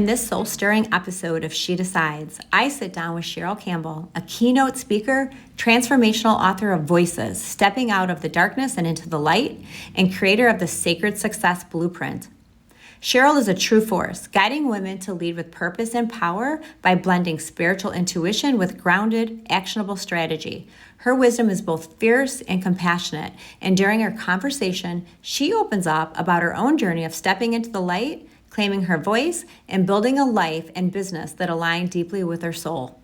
this soul-stirring episode of She Decides, I sit down with Cheryl Campbell, a keynote speaker, transformational author of Voices, Stepping Out of the Darkness and Into the Light, and creator of the Sacred Success Blueprint. Cheryl is a true force, guiding women to lead with purpose and power by blending spiritual intuition with grounded, actionable strategy. Her wisdom is both fierce and compassionate, and during our conversation, she opens up about her own journey of stepping into the light, claiming her voice, and building a life and business that align deeply with her soul.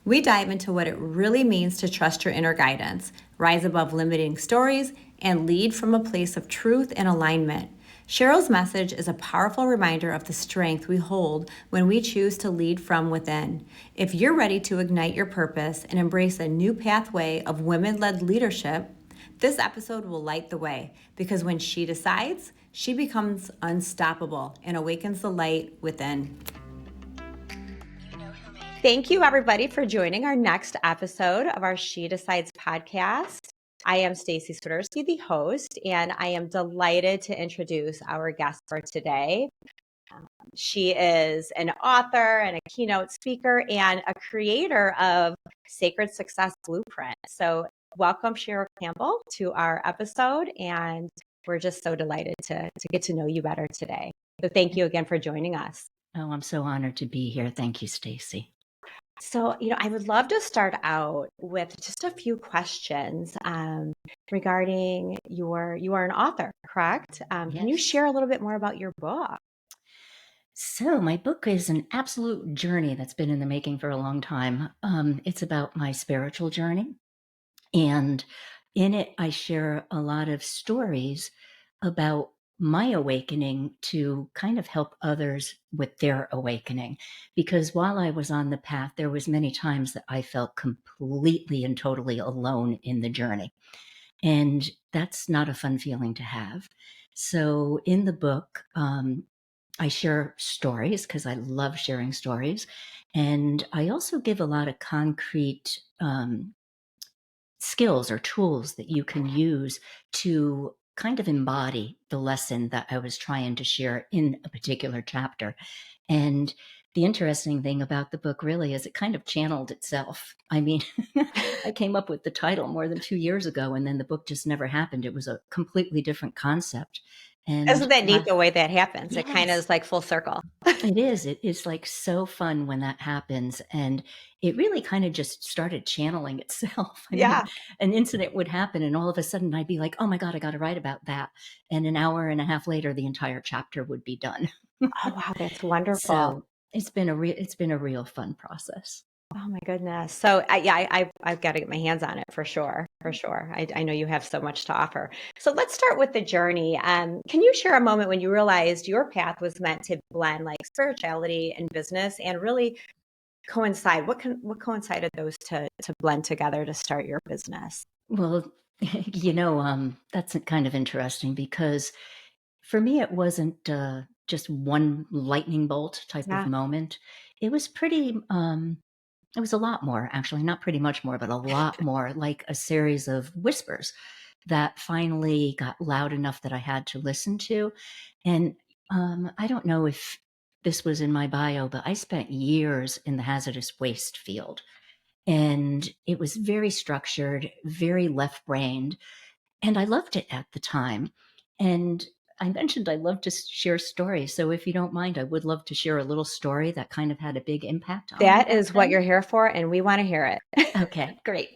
We dive into what it really means to trust your inner guidance, rise above limiting stories, and lead from a place of truth and alignment. Cheryl's message is a powerful reminder of the strength we hold when we choose to lead from within. If you're ready to ignite your purpose and embrace a new pathway of women-led leadership, this episode will light the way, because when she decides, she becomes unstoppable and awakens the light within. Thank you, everybody, for joining our next episode of our She Decides podcast. I am Staci Swiderski, the host, and I am delighted to introduce our guest for today. She is an author and a keynote speaker and a creator of Sacred Success Blueprint. So welcome, Cheryl Campbell, to our episode, and we're just so delighted to get to know you better today. So thank you again for joining us. Oh, I'm so honored to be here. Thank you, Staci. So, I would love to start out with just a few questions regarding you are an author, correct? Yes. Can you share a little bit more about your book? So my book is an absolute journey that's been in the making for a long time. It's about my spiritual journey. And in it, I share a lot of stories about my awakening to kind of help others with their awakening. Because while I was on the path, there was many times that I felt completely and totally alone in the journey. And that's not a fun feeling to have. So in the book, I share stories because I love sharing stories. And I also give a lot of concrete skills or tools that you can use to kind of embody the lesson that I was trying to share in a particular chapter. And the interesting thing about the book really is it kind of channeled itself. I mean, I came up with the title more than 2 years ago, and then the book just never happened. It was a completely different concept. And Isn't that neat the way that happens? Yes. It kind of is like full circle. It is. It is like so fun when that happens. And it really kind of just started channeling itself. I mean, an incident would happen and all of a sudden I'd be like, oh my God, I got to write about that. And an hour and a half later, the entire chapter would be done. Oh, wow. That's wonderful. So it's been a real fun process. Oh my goodness. So I've got to get my hands on it for sure. For sure. I know you have so much to offer. So let's start with the journey. Can you share a moment when you realized your path was meant to blend like spirituality and business and really coincide? What coincided those to blend together to start your business? Well, that's kind of interesting because for me, it wasn't just one lightning bolt type of moment. It was it was a lot more, actually, not pretty much more, but a lot more, like a series of whispers that finally got loud enough that I had to listen to. And I don't know if this was in my bio, but I spent years in the hazardous waste field. And it was very structured, very left-brained. And I loved it at the time. And I mentioned I love to share stories. So if you don't mind, I would love to share a little story that kind of had a big impact on me. That is what you're here for, and we want to hear it. Okay, great.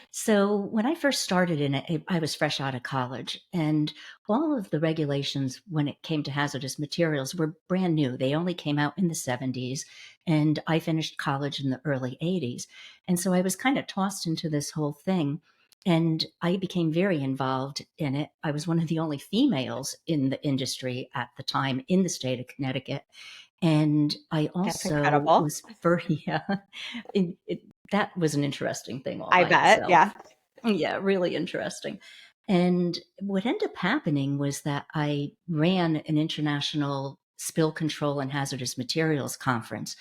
So when I first started in it, I was fresh out of college, and all of the regulations when it came to hazardous materials were brand new. They only came out in the 70s, and I finished college in the early 80s. And so I was kind of tossed into this whole thing. And I became very involved in it. I was one of the only females in the industry at the time in the state of Connecticut. And I also was that was an interesting thing all by itself. Yeah, really interesting. And what ended up happening was that I ran an international spill control and hazardous materials conference.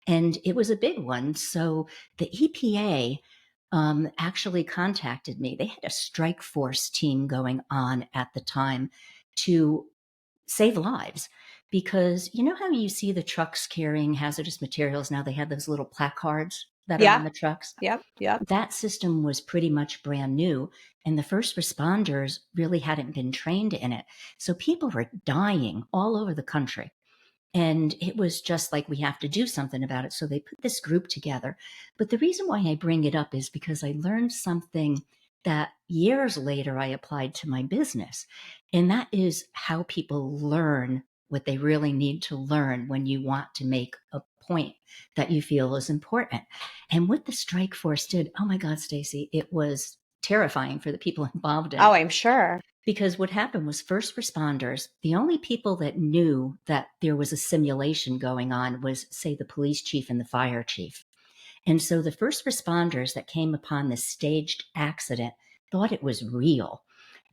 And it was a big one. So the EPA actually contacted me. They had a strike force team going on at the time to save lives because you know how you see the trucks carrying hazardous materials now? They have those little placards that are on Yeah. the trucks. Yep. Yep. That system was pretty much brand new, and the first responders really hadn't been trained in it. So people were dying all over the country. And it was just like, we have to do something about it. So they put this group together. But the reason why I bring it up is because I learned something that years later I applied to my business. And that is how people learn what they really need to learn when you want to make a point that you feel is important. And what the strike force did, oh my God, Staci, it was terrifying for the people involved in Oh, it. I'm sure. Because what happened was, first responders, the only people that knew that there was a simulation going on was, say, the police chief and the fire chief. And so the first responders that came upon this staged accident thought it was real.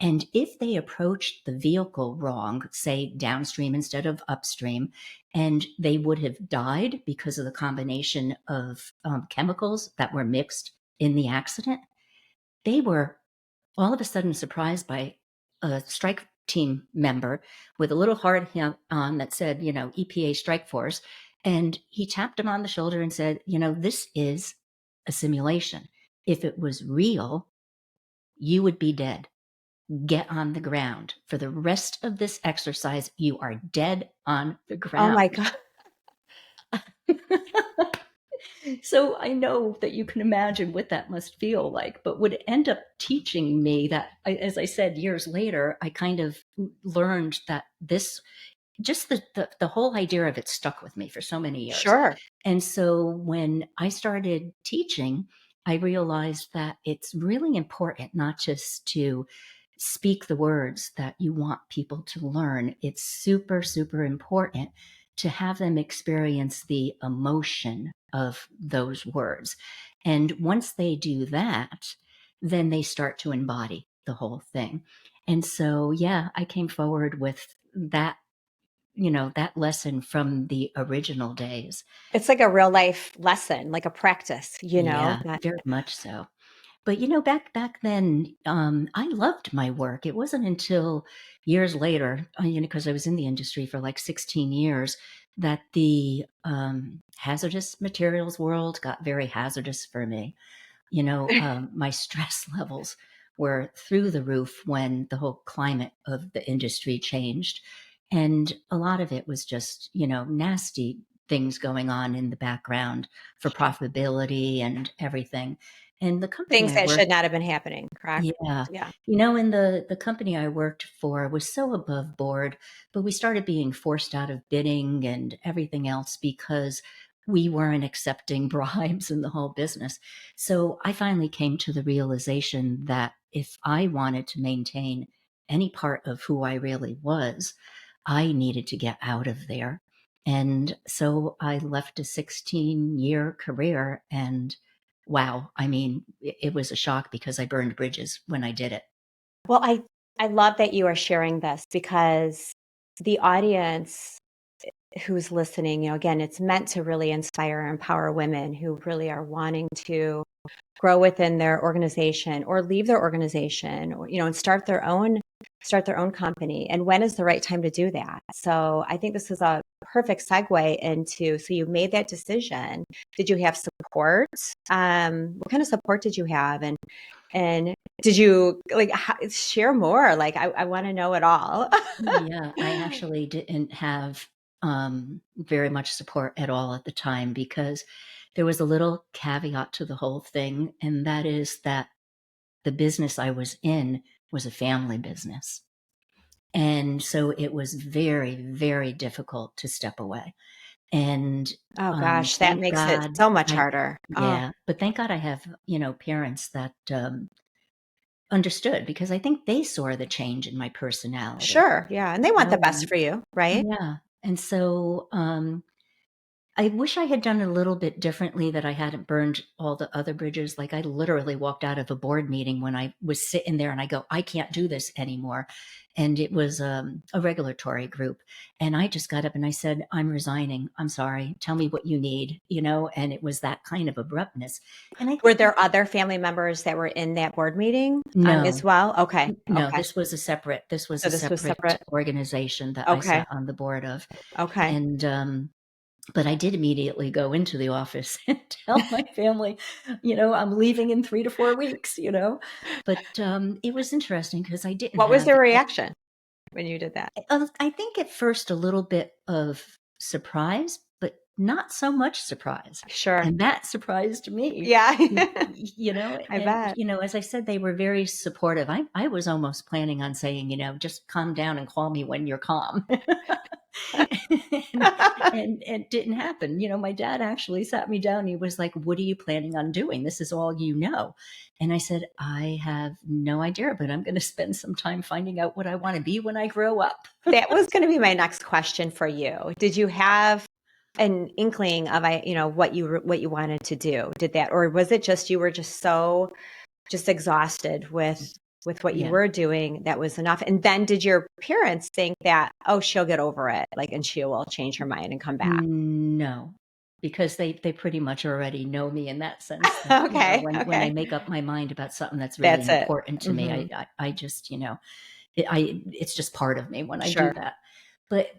And if they approached the vehicle wrong, say downstream instead of upstream, and they would have died because of the combination of chemicals that were mixed in the accident, they were all of a sudden surprised by a strike team member with a little hard hat on that said, EPA strike force. And he tapped him on the shoulder and said, this is a simulation. If it was real, you would be dead. Get on the ground. For the rest of this exercise, you are dead on the Oh my ground. God. So I know that you can imagine what that must feel like, but would end up teaching me that, as I said, years later, I kind of learned that this, just the whole idea of it stuck with me for so many years. Sure. And so when I started teaching, I realized that it's really important not just to speak the words that you want people to learn. It's super, super important to have them experience the emotion of those words. And once they do that, then they start to embody the whole thing. And so, yeah, I came forward with that, that lesson from the original days. It's like a real life lesson, like a practice, Yeah, that very much so. But back then, I loved my work. It wasn't until years later, because I was in the industry for like 16 years, that the hazardous materials world got very hazardous for me. My stress levels were through the roof when the whole climate of the industry changed. And a lot of it was just, nasty things going on in the background for profitability and everything. And the company things I that worked should not have been happening, correct? yeah. Yeah. In the company I worked for was so above board, but we started being forced out of bidding and everything else because we weren't accepting bribes in the whole business. So I finally came to the realization that if I wanted to maintain any part of who I really was, I needed to get out of there. And so I left a 16-year career, and wow, I mean, it was a shock because I burned bridges when I did it. Well, I love that you are sharing this because the audience who's listening, again, it's meant to really inspire and empower women who really are wanting to grow within their organization or leave their organization, or, and start their own company. And when is the right time to do that? So I think this is a perfect segue into, so you made that decision. Did you have support? What kind of support did you have? And did you share more? Like, I want to know it all. Yeah, I actually didn't have very much support at all at the time because there was a little caveat to the whole thing, and that is that the business I was in was a family business. And so it was very, very difficult to step away. And Oh gosh, that thank makes it God so much I, harder. Oh, yeah, but thank God I have, parents that understood, because I think they saw the change in my personality. sure. Yeah. And they want the best for you, right? Yeah. And so I wish I had done a little bit differently, that I hadn't burned all the other bridges. Like, I literally walked out of a board meeting when I was sitting there and I go, I can't do this anymore. And it was a regulatory group. And I just got up and I said, I'm resigning. I'm sorry. Tell me what you need, and it was that kind of abruptness. And I Were think there other family members that were in that board meeting as no, well? Okay. no, Okay. this was So a this was separate separate. organization that I Okay. sat on the board of. Okay. And but I did immediately go into the office and tell my family, I'm leaving in 3 to 4 weeks, But it was interesting because I didn't What was have their reaction when you did that? I think at first a little bit of surprise, but not so much surprise. Sure. And that surprised me, Yeah. I and, bet. as I said, they were very supportive. I was almost planning on saying, just calm down and call me when you're calm. and, and it didn't happen. My dad actually sat me down. He was like, what are you planning on doing? This is all you know. And I said, I have no idea, but I'm going to spend some time finding out what I want to be when I grow up. That was going to be my next question for you. Did you have an inkling of what you wanted to do? Did that, or was it just you were just so exhausted with what you Yeah. were doing that was enough? And then did your parents think that, oh, she'll get over it, like, and she will change her mind and come back? No, because they pretty much already know me in that sense that, Okay. when I Okay. make up my mind about something that's really That's it. important to me, Hmm. I just, it's just part of me when I do Sure. that. But,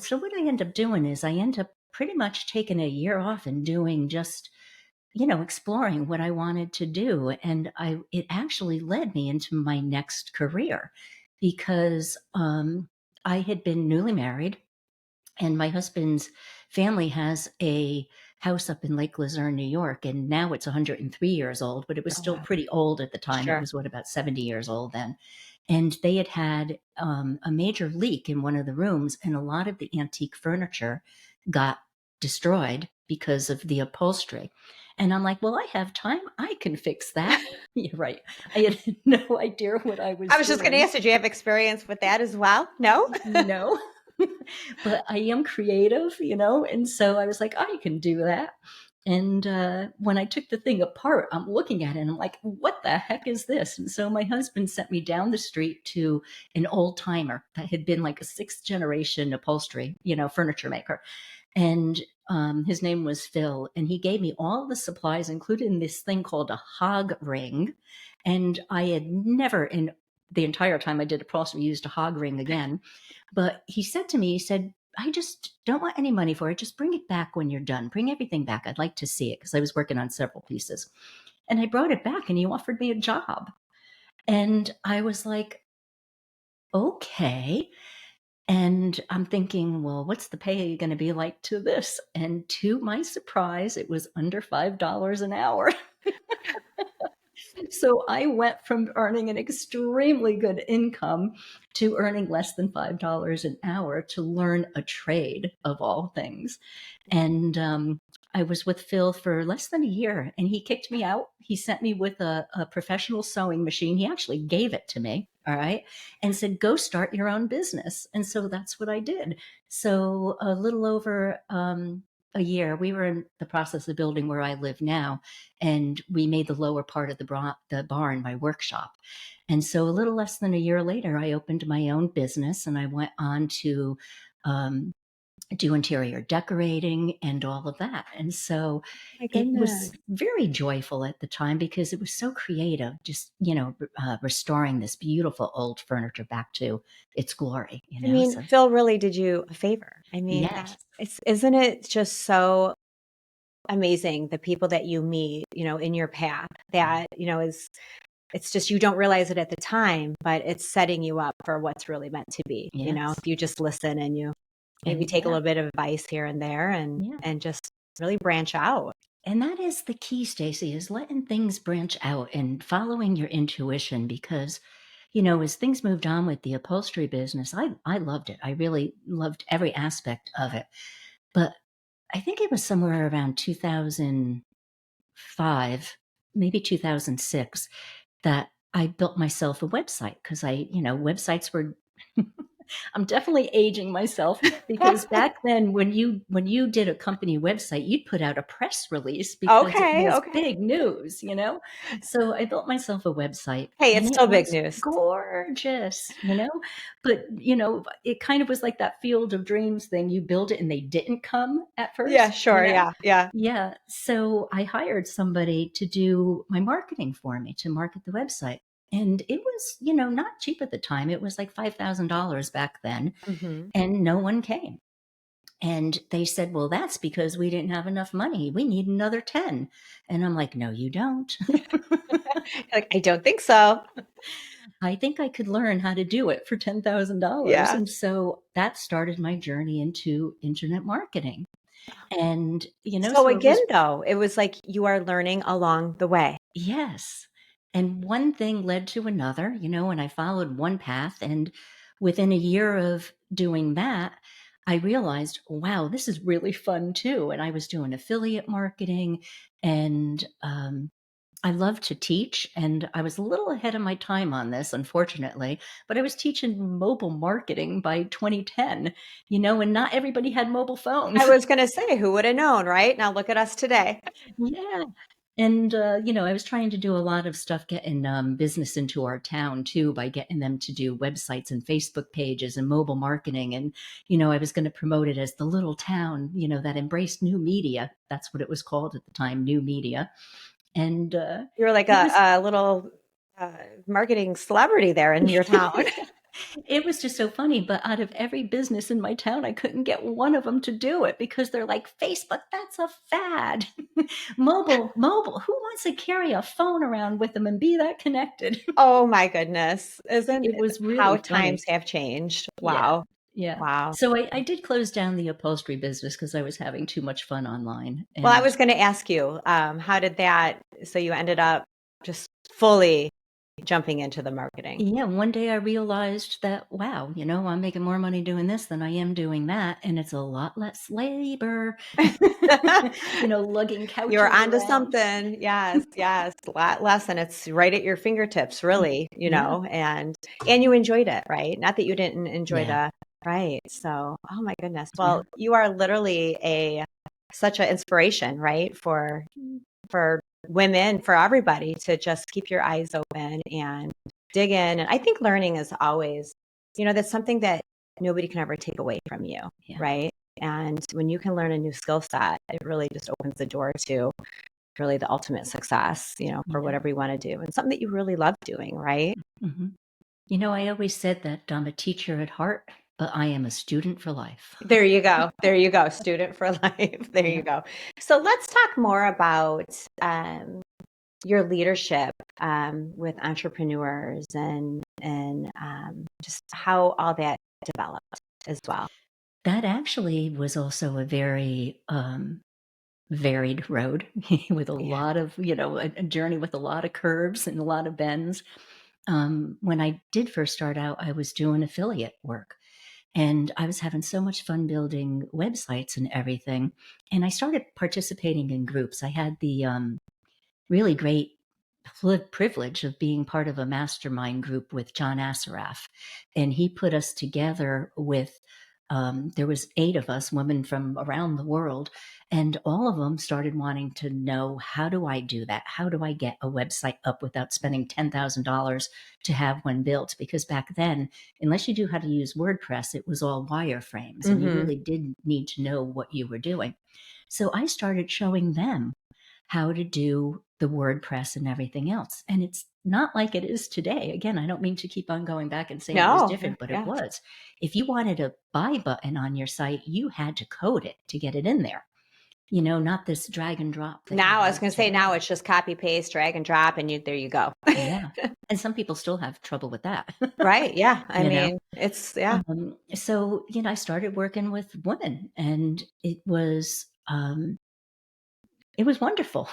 so what I end up doing is I end up pretty much taking a year off and doing just, exploring what I wanted to do. And it actually led me into my next career because I had been newly married, and my husband's family has a house up in Lake Luzerne, New York, and now it's 103 years old, but it was Oh, still wow. pretty old at the time. It Sure. was about 70 years old then. And they had a major leak in one of the rooms, and a lot of the antique furniture got destroyed because of the upholstery. And I'm like, well, I have time. I can fix that. You're right. I had no idea what I I was was just going to doing. ask, did you have experience with that as well? No? No. But I am creative, and so I was like, I can do that. And when I took the thing apart, I'm looking at it and I'm like, what the heck is this? And so my husband sent me down the street to an old timer that had been like a sixth generation upholstery, furniture maker. And his name was Phil. And he gave me all the supplies, including this thing called a hog ring. And I had never in the entire time I did upholstery used a hog ring again. But he said to me, I just don't want any money for it. Just bring it back when you're done. Bring everything back. I'd like to see it, because I was working on several pieces. And I brought it back and he offered me a job. And I was like, okay. And I'm thinking, well, what's the pay going to be like to this? And to my surprise, it was under $5 an hour. So I went from earning an extremely good income to earning less than $5 an hour to learn a trade, of all things. And I was with Phil for less than a year, and he kicked me out. He sent me with a professional sewing machine. He actually gave it to me. All right. And said, go start your own business. And so that's what I did. So a little over a year, we were in the process of building where I live now, and we made the lower part of the barn my workshop. And so a little less than a year later, I opened my own business, and I went on to um, do interior decorating and all of that. And so My it goodness. was very joyful at the time because it was so creative, just, restoring this beautiful old furniture back to its glory, I mean, So, Phil really did you a favor. I mean, yes, isn't it just so amazing, the people that you meet, in your path, that, it's just, you don't realize it at the time, but it's setting you up for what's really meant to be, yes. if you just listen and you maybe And take a little bit of advice here and there, and yeah. just really branch out. And that is the key, Stacy, is letting things branch out and following your intuition. Because, as things moved on with the upholstery business, I loved it. I really loved every aspect of it. But I think it was somewhere around 2005, maybe 2006, that I built myself a website, because websites were I'm definitely aging myself, because back then when you did a company website, you'd put out a press release because it Okay, was okay. big news, you know? So I built myself a website, Hey, and it's it still big was news. gorgeous, you know? But, it kind of was like that Field of Dreams thing. You build it and they didn't come at Yeah, first, you sure. know? Yeah, yeah. Yeah. So I hired somebody to do my marketing for me, to market the website. And it was, not cheap at the time. It was like $5,000 back then, Hmm. and no one came. And they said, well, that's because we didn't have enough money. We need another 10. And I'm like, no, you don't. Like, I don't think so. I think I could learn how to do it for $10,000. Yeah. And so that started my journey into internet marketing. And, So so it again, was. though, it was like you are learning along the way. Yes. And one thing led to another, and I followed one path. And within a year of doing that, I realized, wow, this is really fun too. And I was doing affiliate marketing, and I love to teach. And I was a little ahead of my time on this, unfortunately, but I was teaching mobile marketing by 2010, and not everybody had mobile I phones. was going to say, who would have known, right? Now look at us today. Yeah. And, I was trying to do a lot of stuff getting business into our town too, by getting them to do websites and Facebook pages and mobile marketing. And, I was going to promote it as the little town, that embraced new media. That's what it was called at the time, new media. And You were like it was, a little marketing celebrity there in your town. it was just so funny. But out of every business in my town, I couldn't get one of them to do it, because they're like, Facebook, that's a fad. Mobile. Who wants to carry a phone around with them and be that connected? Oh my goodness. Isn't It it was how really funny. times have changed? Yeah. Wow. Yeah. Wow. So I did close down the upholstery business because I was having too much fun online. Well, I And was going to ask you, how did that, so you ended up just fully jumping into the marketing. yeah, one day I realized that, wow, I'm making more money doing this than I am doing that. And it's a lot less labor, lugging You're couches onto around. something. Yes, yes. A lot less. And it's right at your fingertips, really, Yeah. and you enjoyed it, right? Not that you didn't enjoy Yeah. right. So, oh my goodness. Yeah. Well, you are literally such an inspiration, right? For women, for everybody to just keep your eyes open and dig in. And I think learning is always, that's something that nobody can ever take away from you, Yeah. right? And when you can learn a new skill set, it really just opens the door to really the ultimate success, for Yeah. whatever you want to do and something that you really love doing, right? hmm I always said that I'm a teacher at heart, but I am a student for life. There you go. There you go. Student for life. There Yeah. you go. So let's talk more about your leadership with entrepreneurs and just how all that developed as well. That actually was also a very varied road with a Yeah. lot of, a journey with a lot of curves and a lot of bends. When I did first start out, I was doing affiliate work, and I was having so much fun building websites and everything. And I started participating in groups. I had the really great privilege of being part of a mastermind group with John Assaraf, and he put us together with. There was 8 of us, women from around the world, and all of them started wanting to know, how do I do that? How do I get a website up without spending $10,000 to have one built? Because back then, unless you knew how to use WordPress, it was all wireframes, and you Mm-hmm. really did need to know what you were doing. So I started showing them how to do the WordPress and everything else. And it's not like it is today. Again, I don't mean to keep on going back and saying it was No. different, but it Yeah. was. If you wanted a buy button on your site, you had to code it to get it in there. Not this drag and drop that you Now I was have going to say, now today. it's just copy paste, drag and drop, and there you go. Yeah. And some people still have trouble with that. Right. Yeah. I you know? mean, it's yeah. So, I started working with women, and it was it was wonderful.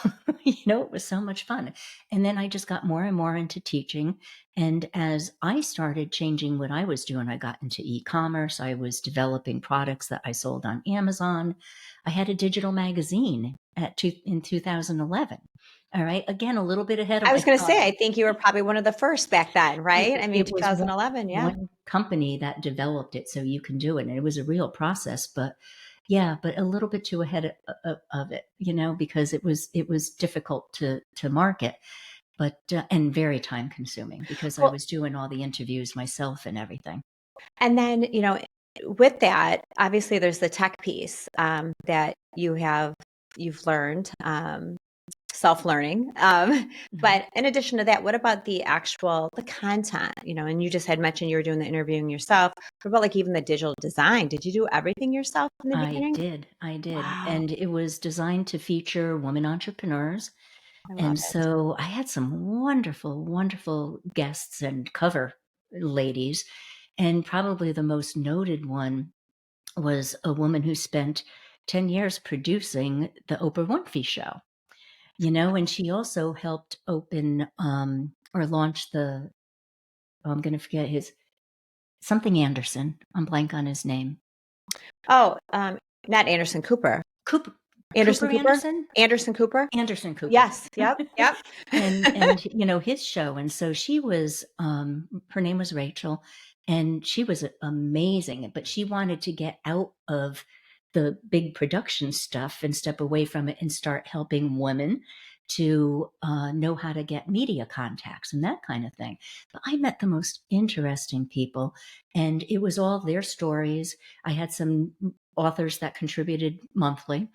It was so much fun. And then I just got more and more into teaching. And as I started changing what I was doing, I got into e-commerce. I was developing products that I sold on Amazon. I had a digital magazine in 2011. All right. Again, a little bit ahead of I my was going to say, I time. think you were probably one of the first back then, right? I mean, It was 2011, yeah. one company that developed it, so you can do it. And it was a real process, but yeah, but a little bit too ahead of it, because it was difficult to market, but and very time consuming because I Well, was doing all the interviews myself and everything. and then, with that, obviously there's the tech piece that you've learned, self-learning. Mhm. But in addition to that, what about the content, and you just had mentioned you were doing the interviewing yourself. What about like even the digital design? Did you do everything yourself in the beginning? I did, Wow. and it was designed to feature women entrepreneurs. I love And it. so I had some wonderful, wonderful guests and cover ladies. And probably the most noted one was a woman who spent 10 years producing the Oprah Winfrey Show, and she also helped open or launch I'm going to forget his something Anderson. I'm blank on his name. Oh, not Anderson Cooper. Cooper, Anderson Cooper Cooper? Anderson? Anderson Cooper? Anderson Cooper. Yes. Yep. Yep. And his show, and so she was her name was Rachel, and she was amazing, but she wanted to get out of the big production stuff and step away from it and start helping women to know how to get media contacts and that kind of thing. But I met the most interesting people, and it was all their stories. I had some authors that contributed monthly,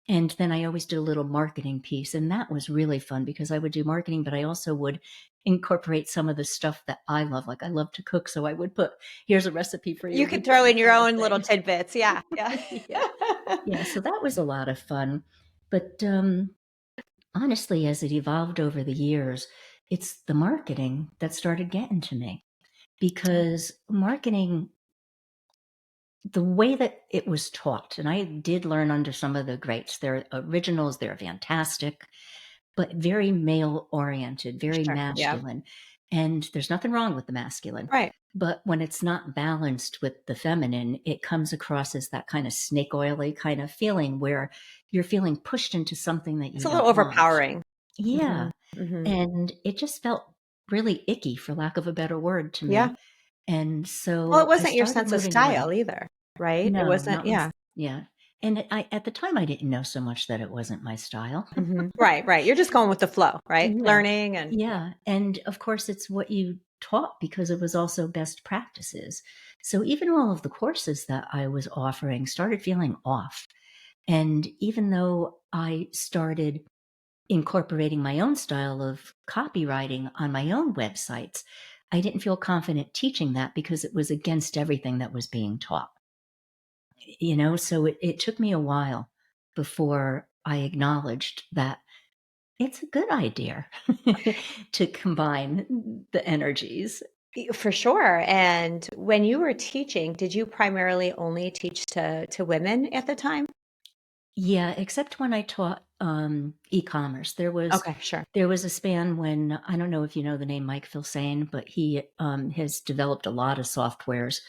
and then I always did a little marketing piece, and that was really fun because I would do marketing, but I also would incorporate some of the stuff that I love. Like I love to cook, so I would put, here's a recipe for You your could throw weekend in your kind of own little thing. tidbits. Yeah. Yeah. Yeah. Yeah. So that was a lot of fun. But honestly, as it evolved over the years, it's the marketing that started getting to me because marketing, the way that it was taught, and I did learn under some of the greats, they're originals, they're fantastic, but very male oriented, very Sure. Yeah. masculine. And there's nothing wrong with the masculine. Right. But when it's not balanced with the feminine, it comes across as that kind of snake oily kind of feeling where you're feeling pushed into something that It's you a little don't want. overpowering. Hmm. Yeah. Hmm. And it just felt really icky, for lack of a better word, to Yeah. me. And Well, it so I wasn't your started sense of moving away. style either, right? It No, wasn't, not my, yeah. yeah. And at the time, I didn't know so much that it wasn't my style. Hmm. Right, right. You're just going with the flow, right? Yeah. Learning and Yeah. And of course, it's what you taught because it was also best practices. So even all of the courses that I was offering started feeling off. And even though I started incorporating my own style of copywriting on my own websites, I didn't feel confident teaching that because it was against everything that was being taught. So it took me a while before I acknowledged that it's a good idea to combine the energies. for sure. And when you were teaching, did you primarily only teach to women at the time? Yeah, except when I taught e-commerce. Okay, sure. There was a span when I don't know if you know the name Mike Filsaime, but he has developed a lot of softwares.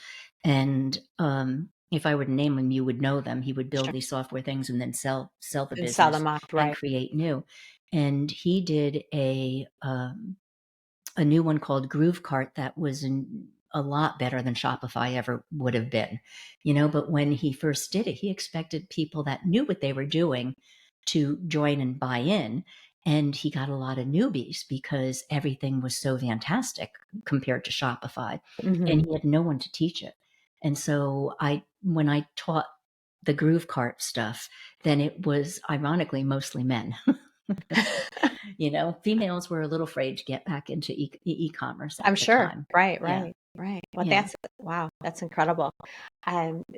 And if I were to name them, you would know them. He would build Sure. these software things and then sell the And sell business them off, and right. create new. And he did a new one called Groove Cart that was a lot better than Shopify ever would have been, But when he first did it, he expected people that knew what they were doing to join and buy in. And he got a lot of newbies because everything was so fantastic compared to Shopify. And Hmm. he had no one to teach it. And so when I taught the Groove Cart stuff, then it was ironically mostly men. Females were a little afraid to get back into e-commerce I'm at the sure. time. Right, Yeah, right, right. Well, yeah. wow, that's incredible.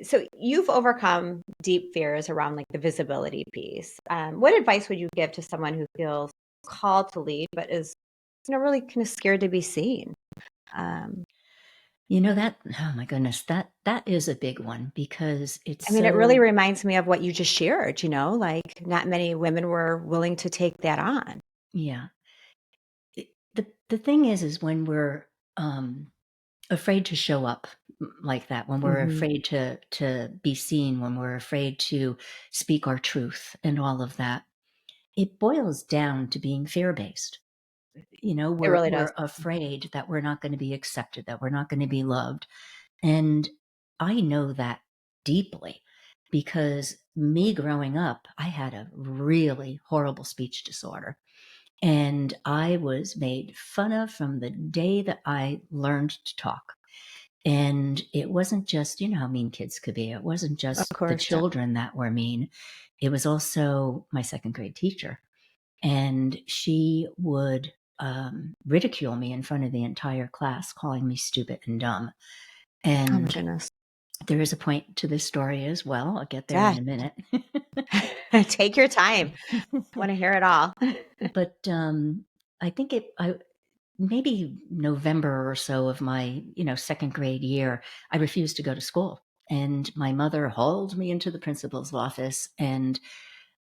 So you've overcome deep fears around like the visibility piece. What advice would you give to someone who feels called to lead, but is, really kind of scared to be seen? Um, That oh my goodness, that is a big one because it's I mean, it really so reminds me of what you just shared, like not many women were willing to take that on. yeah. The thing is when we're, afraid to show up like that, when we're Mhm. afraid to be seen, when we're afraid to speak our truth and all of that, it boils down to being fear-based. It We're really does. we're afraid that we're not gonna be accepted, that we're not gonna be loved, and I know that deeply because me growing up, I had a really horrible speech disorder, and I was made fun of from the day that I learned to talk. And it wasn't just, how mean kids could be. It wasn't Of just the course, yeah. children that were mean. It was also my second grade teacher. And she would ridicule me in front of the entire class, calling me stupid and dumb. Oh my And goodness. there is a point to this story as well. I'll get there Yeah. in a minute. Take your time. I wanna hear it all. But I think I maybe November or so of my, second grade year, I refused to go to school. And my mother hauled me into the principal's office, and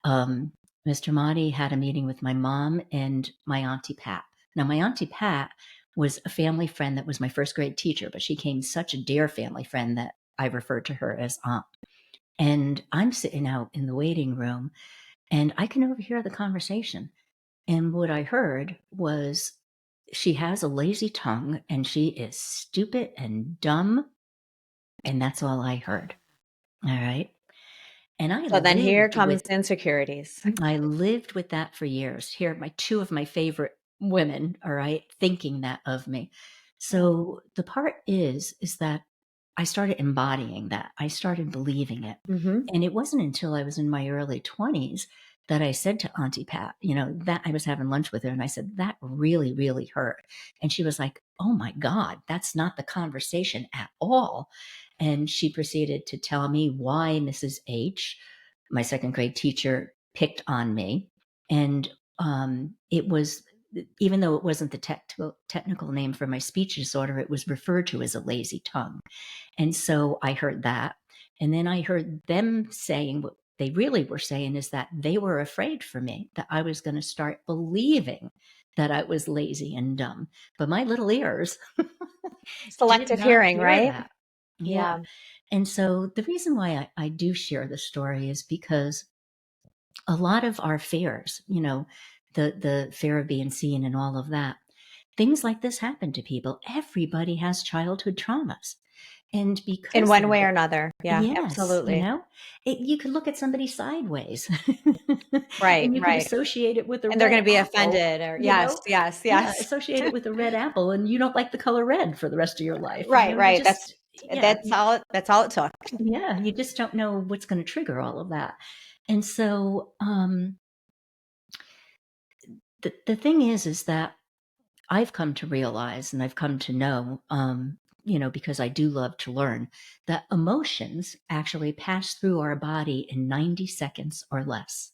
um, Mr. Motti had a meeting with my mom and my Auntie Pat. Now, my Auntie Pat was a family friend that was my first grade teacher, but she became such a dear family friend that I referred to her as Aunt. And I'm sitting out in the waiting room, and I can overhear the conversation. And what I heard was, she has a lazy tongue and she is stupid and dumb. And that's all I heard. All right. And So then here comes insecurities. I lived with that for years. Here, two of my favorite women, all right, thinking that of me. So the part is that I started embodying that. I started believing it. Mhm. And it wasn't until I was in my early 20s that I said to Auntie Pat, that I was having lunch with her and I said, that really, really hurt. And she was like, oh my God, that's not the conversation at all. And she proceeded to tell me why Mrs. H, my second grade teacher, picked on me. And it was, even though it wasn't the technical name for my speech disorder, it was referred to as a lazy tongue. And so I heard that. And then I heard them saying what they really were saying is that they were afraid for me, that I was going to start believing that I was lazy and dumb. But my little ears did Selective not heroing, hear right? that. Yeah. Yeah. And so the reason why I do share the story is because a lot of our fears, the fear of being seen and all of that, things like this happen to people. Everybody has childhood traumas. And In because one of way or it, another. Yeah, yes, absolutely. you could look at somebody sideways Right, and you could right. associate it with a And they're red gonna be apple, offended or yes, yes, Yeah, yes. associate it with a red apple and you don't like the color red for the rest of your life. Right, You right. just, yeah, That's all it took. yeah, you just don't know what's going to trigger all of that. And so, the thing is that I've come to realize and I've come to know, because I do love to learn, that emotions actually pass through our body in 90 seconds or less.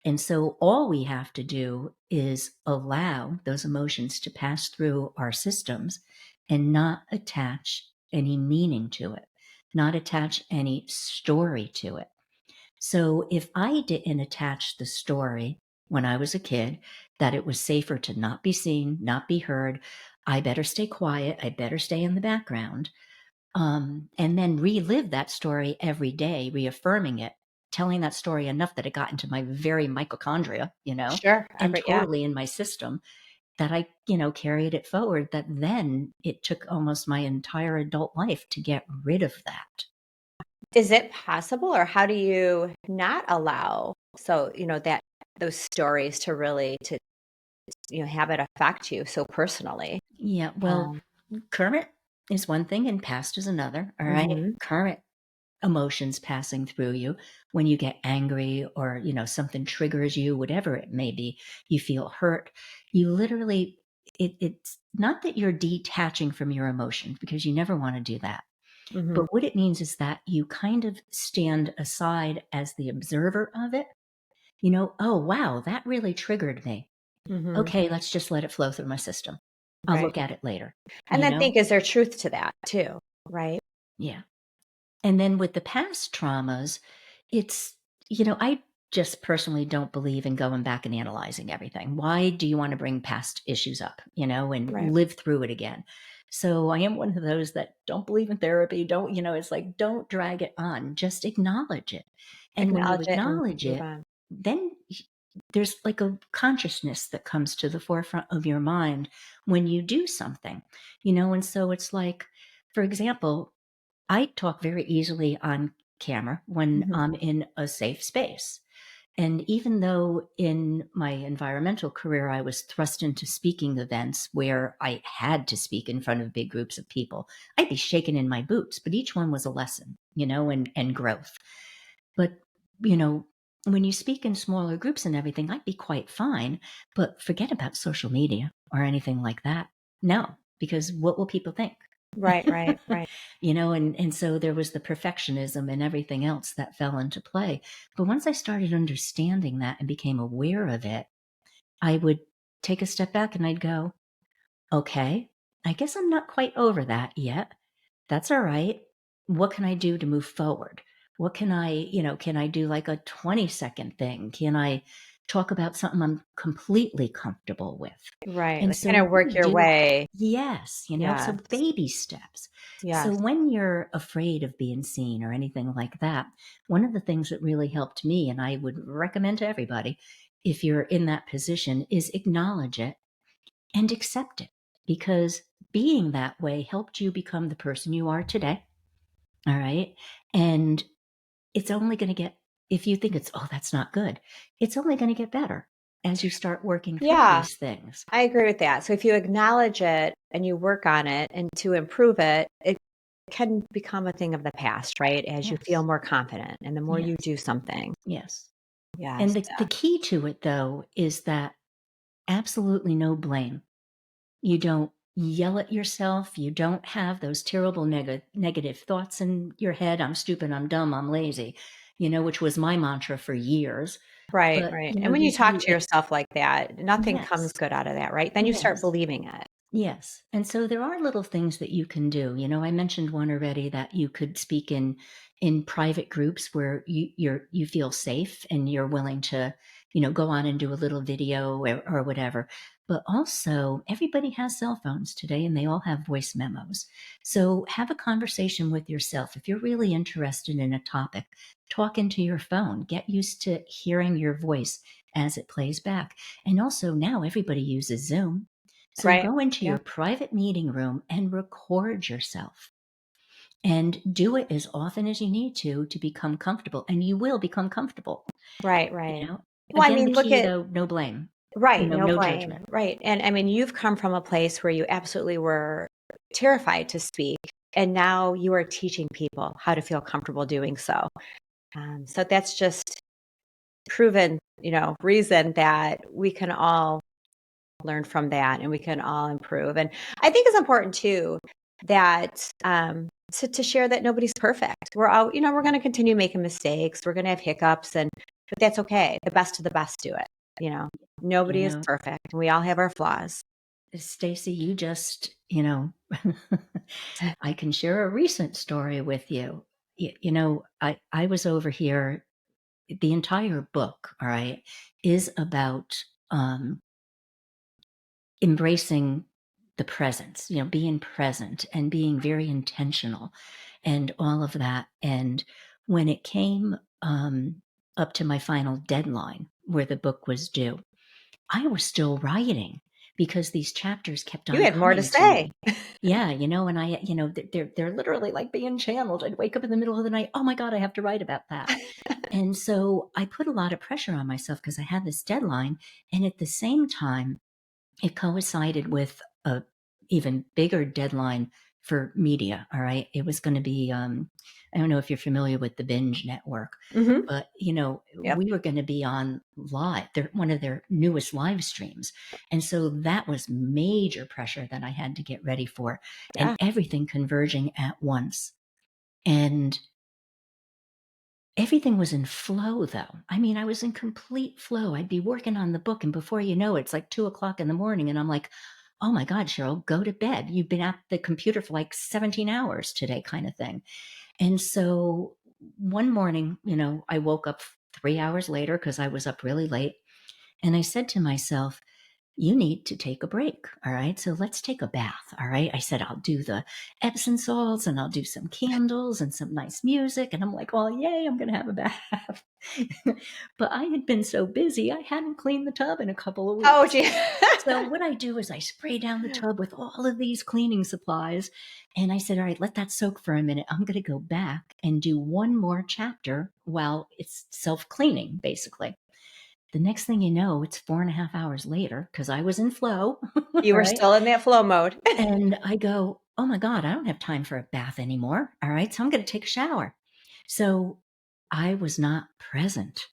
And so all we have to do is allow those emotions to pass through our systems and not attach any meaning to it, not attach any story to it. So if I didn't attach the story when I was a kid that it was safer to not be seen, not be heard, I better stay quiet, I better stay in the background, and then relive that story every day, reaffirming it, telling that story enough that it got into my very mitochondria, Sure. and Yeah. totally in my system that I, carried it forward, that then it took almost my entire adult life to get rid of that. Is it possible or how do you not allow that those stories to really have it affect you so personally? Yeah, well, Um, current is one thing and past is another. All right. mhm, Current emotions passing through you when you get angry or, something triggers you, whatever it may be, you feel hurt. You literally, it's not that you're detaching from your emotions because you never want to do that. mhm, But what it means is that you kind of stand aside as the observer of it. Oh, wow, that really triggered me. mhm. Okay, let's just let it flow through my system. I'll Right. look at it later, And you then know? think, is there truth to that too? Right. Yeah. And then with the past traumas, it's, I just personally don't believe in going back and analyzing everything. Why do you want to bring past issues up, and Right. live through it again? So I am one of those that don't believe in therapy. Don't, it's like, don't drag it on, just acknowledge it. And when you Acknowledge it and acknowledge move it, on. then there's like a consciousness that comes to the forefront of your mind when you do something, and so it's like, for example, I talk very easily on camera when Mhm. I'm in a safe space. And even though in my environmental career, I was thrust into speaking events where I had to speak in front of big groups of people, I'd be shaking in my boots, but each one was a lesson, and growth. But, you know, when you speak in smaller groups and everything, I'd be quite fine, but forget about social media or anything like that. No, because what will people think? Right, right, right. And so there was the perfectionism and everything else that fell into play. But once I started understanding that and became aware of it, I would take a step back and I'd go, okay, I guess I'm not quite over that yet. That's all right. What can I do to move forward? What can I do like a 20-second thing? Can I talk about something I'm completely comfortable with? Right. And Like so kind of work really your do, way. yes, so Yes. baby steps. So Yes. when you're afraid of being seen or anything like that, one of the things that really helped me, and I would recommend to everybody, if you're in that position, is acknowledge it and accept it, because being that way helped you become the person you are today. All right. And it's only going to get, if you think it's, oh, that's not good, it's only going to get better as you start working through Yeah, these things. I agree with that. So if you acknowledge it and you work on it and to improve it, it can become a thing of the past, right? As you feel Yes. more confident and the more you Yes. do something. Yes. Yes. And the key to it, though, is that absolutely no blame. You don't yell at yourself. You don't have those terrible negative thoughts in your head. I'm stupid. I'm dumb. I'm lazy, which was my mantra for years. Right, But, right. And when you talk to it, yourself like that, nothing comes yes, good out of that, right? Then you start yes. believing it. Yes. And so there are little things that you can do. I mentioned one already, that you could speak in private groups where you feel safe and you're willing to, go on and do a little video or whatever. But also everybody has cell phones today and they all have voice memos. So have a conversation with yourself. If you're really interested in a topic, talk into your phone. Get used to hearing your voice as it plays back. And also now everybody uses Zoom. So Right. go into Yeah. your private meeting room and record yourself and do it as often as you need to become comfortable. And you will become comfortable. Right, You right. know, Well, I again, the mean, look key at though, no blame, right, no no blame. judgment. Right. And I mean, you've come from a place where you absolutely were terrified to speak, and now you are teaching people how to feel comfortable doing so. So that's just proven, reason that we can all learn from that and we can all improve. And I think it's important too that to share that nobody's perfect. We're all, we're going to continue making mistakes. We're going to have hiccups, but that's okay. The best of the best do it. You know, You nobody is know, perfect. We all have our flaws. Stacy, you just, I can share a recent story with you. I was over here. The entire book, all right, is about embracing the presence, being present and being very intentional and all of that. And when it came up to my final deadline where the book was due, I was still writing because these chapters kept You on had more to coming to say. me. Yeah, and I, they're literally like being channeled. I'd wake up in the middle of the night. Oh my God, I have to write about that. And so I put a lot of pressure on myself because I had this deadline. And at the same time, it coincided with a even bigger deadline for media. All right. It was going to be, I don't know if you're familiar with the Binge Network, Hmm. but, Yep. we were going to be on live, one of their newest live streams. And so that was major pressure that I had to get ready for, and Yeah. everything converging at once. And everything was in flow, though. I mean, I was in complete flow. I'd be working on the book, and before you know it, it's like 2 o'clock in the morning. And I'm like, oh my God, Cheryl, go to bed. You've been at the computer for like 17 hours today, kind of thing. And so one morning, I woke up 3 hours later because I was up really late. And I said to myself, you need to take a break. All right. So let's take a bath. All right. I said, I'll do the Epsom salts and I'll do some candles and some nice music. And I'm like, oh, yay, I'm going to have a bath. But I had been so busy, I hadn't cleaned the tub in a couple of weeks. Oh, gee. So what I do is I spray down the tub with all of these cleaning supplies. And I said, all right, let that soak for a minute. I'm going to go back and do one more chapter while it's self-cleaning, basically. The next thing you know, it's 4.5 hours later because I was in flow. You were right? still in that flow mode. And I go, oh my God, I don't have time for a bath anymore. All right. So I'm going to take a shower. So I was not present.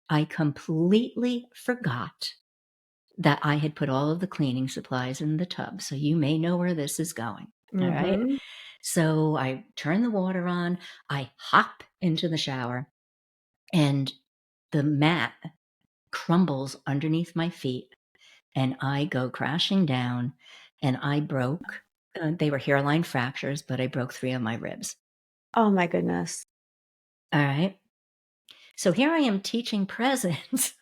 I completely forgot that I had put all of the cleaning supplies in the tub. So you may know where this is going. All right. Mhm. So I turn the water on, I hop into the shower, and the mat crumbles underneath my feet, and I go crashing down, and I broke, they were hairline fractures, but I broke 3 of my ribs. Oh my goodness. All right. So here I am teaching presence,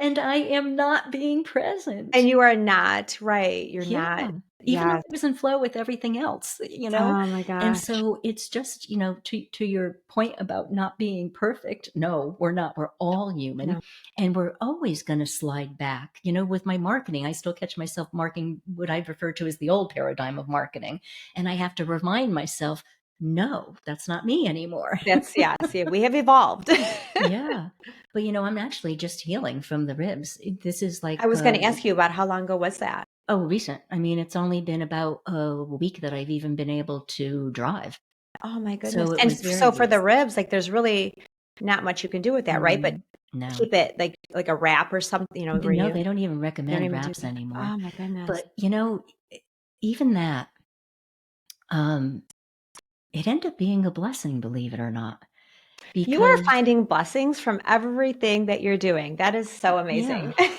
and I am not being present. And you are not, right. You're Yeah. not. Even though Yes. I was in flow with everything else, Oh my And gosh. so it's just, to your point about not being perfect. No, we're not. We're all human. No. And we're always going to slide back. With my marketing, I still catch myself marking what I refer to as the old paradigm of marketing. And I have to remind myself, no, that's not me anymore. That's, yes. Yeah, we have evolved. Yeah. But, I'm actually just healing from the ribs. This is like, I was going to ask you about how long ago was that? oh, recent. I mean, it's only been about a week that I've even been able to drive. Oh my goodness. So it And was very so for the recent. ribs, like there's really not much you can do with that, right? But No. keep it like a wrap or something, where No, you they don't even don't recommend even do wraps that. anymore. Oh my goodness. But, even that, it ended up being a blessing, believe it or not. You are Because, finding blessings from everything that you're doing. That is so amazing. yeah.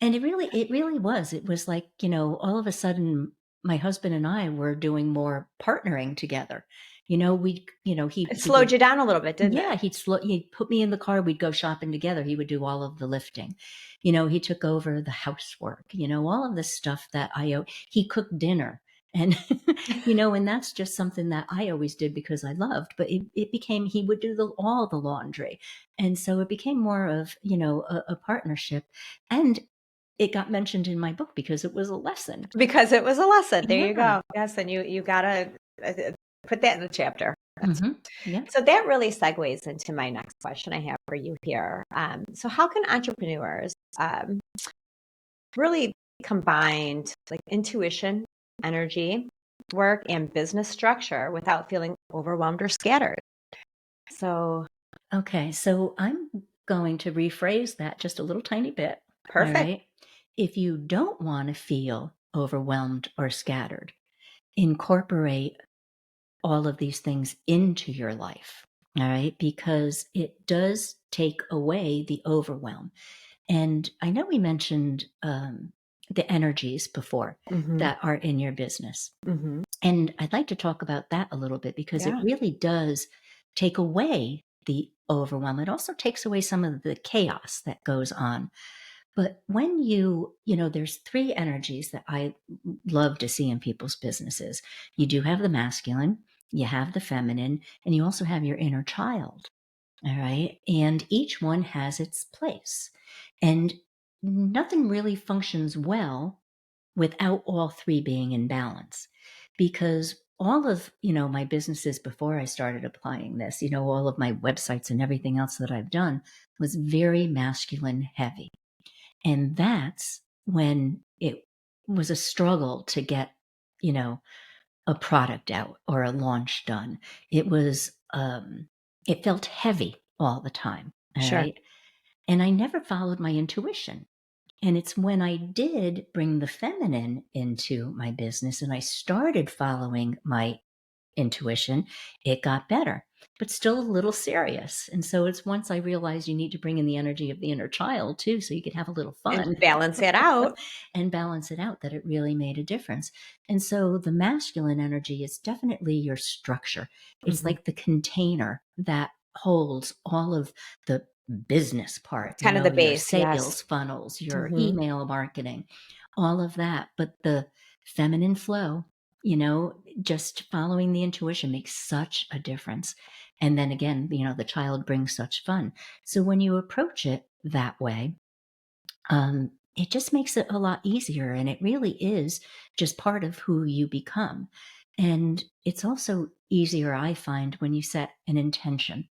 And it really was. It was like, all of a sudden my husband and I were doing more partnering together. We, It he slowed would, you down a little bit, didn't yeah, it? he'd put me in the car, we'd go shopping together. He would do all of the lifting. He took over the housework, all of this stuff that he cooked dinner. And, and that's just something that I always did because I loved, but it became, he would do all the laundry. And so it became more of, a partnership. And it got mentioned in my book because it was a lesson. Because it was a lesson. There you Yeah. go. Yes, and you gotta put that in the chapter. Yeah. So that really segues into my next question I have for you here. So how can entrepreneurs really combine like intuition, energy, work, and business structure without feeling overwhelmed or scattered? So Okay. So I'm going to rephrase that just a little tiny bit. All perfect. right. If you don't want to feel overwhelmed or scattered, incorporate all of these things into your life. All right. Because it does take away the overwhelm. And I know we mentioned the energies before Mm-hmm. that are in your business. Mm-hmm. And I'd like to talk about that a little bit because it Yeah. really does take away the overwhelm. It also takes away some of the chaos that goes on. But when there's 3 energies that I love to see in people's businesses. You do have the masculine, you have the feminine, and you also have your inner child. All right. And each one has its place. And nothing really functions well without all 3 being in balance. Because all of, my businesses before I started applying this, all of my websites and everything else that I've done was very masculine heavy. And that's when it was a struggle to get, a product out or a launch done. It was, it felt heavy all the time. All Sure. right. And I never followed my intuition. And it's when I did bring the feminine into my business and I started following my intuition, it got better, but still a little serious. And so it's once I realized you need to bring in the energy of the inner child too, so you could have a little fun And balance it out. and balance it out, that it really made a difference. And so the masculine energy is definitely your structure. It's like the container that holds all of the business part, It's kind of the your base. Yes. sales funnels, your email marketing, all of that. But the feminine flow, just following the intuition makes such a difference. And then again, the child brings such fun. So when you approach it that way, it just makes it a lot easier. And it really is just part of who you become. And it's also easier, I find, when you set an intention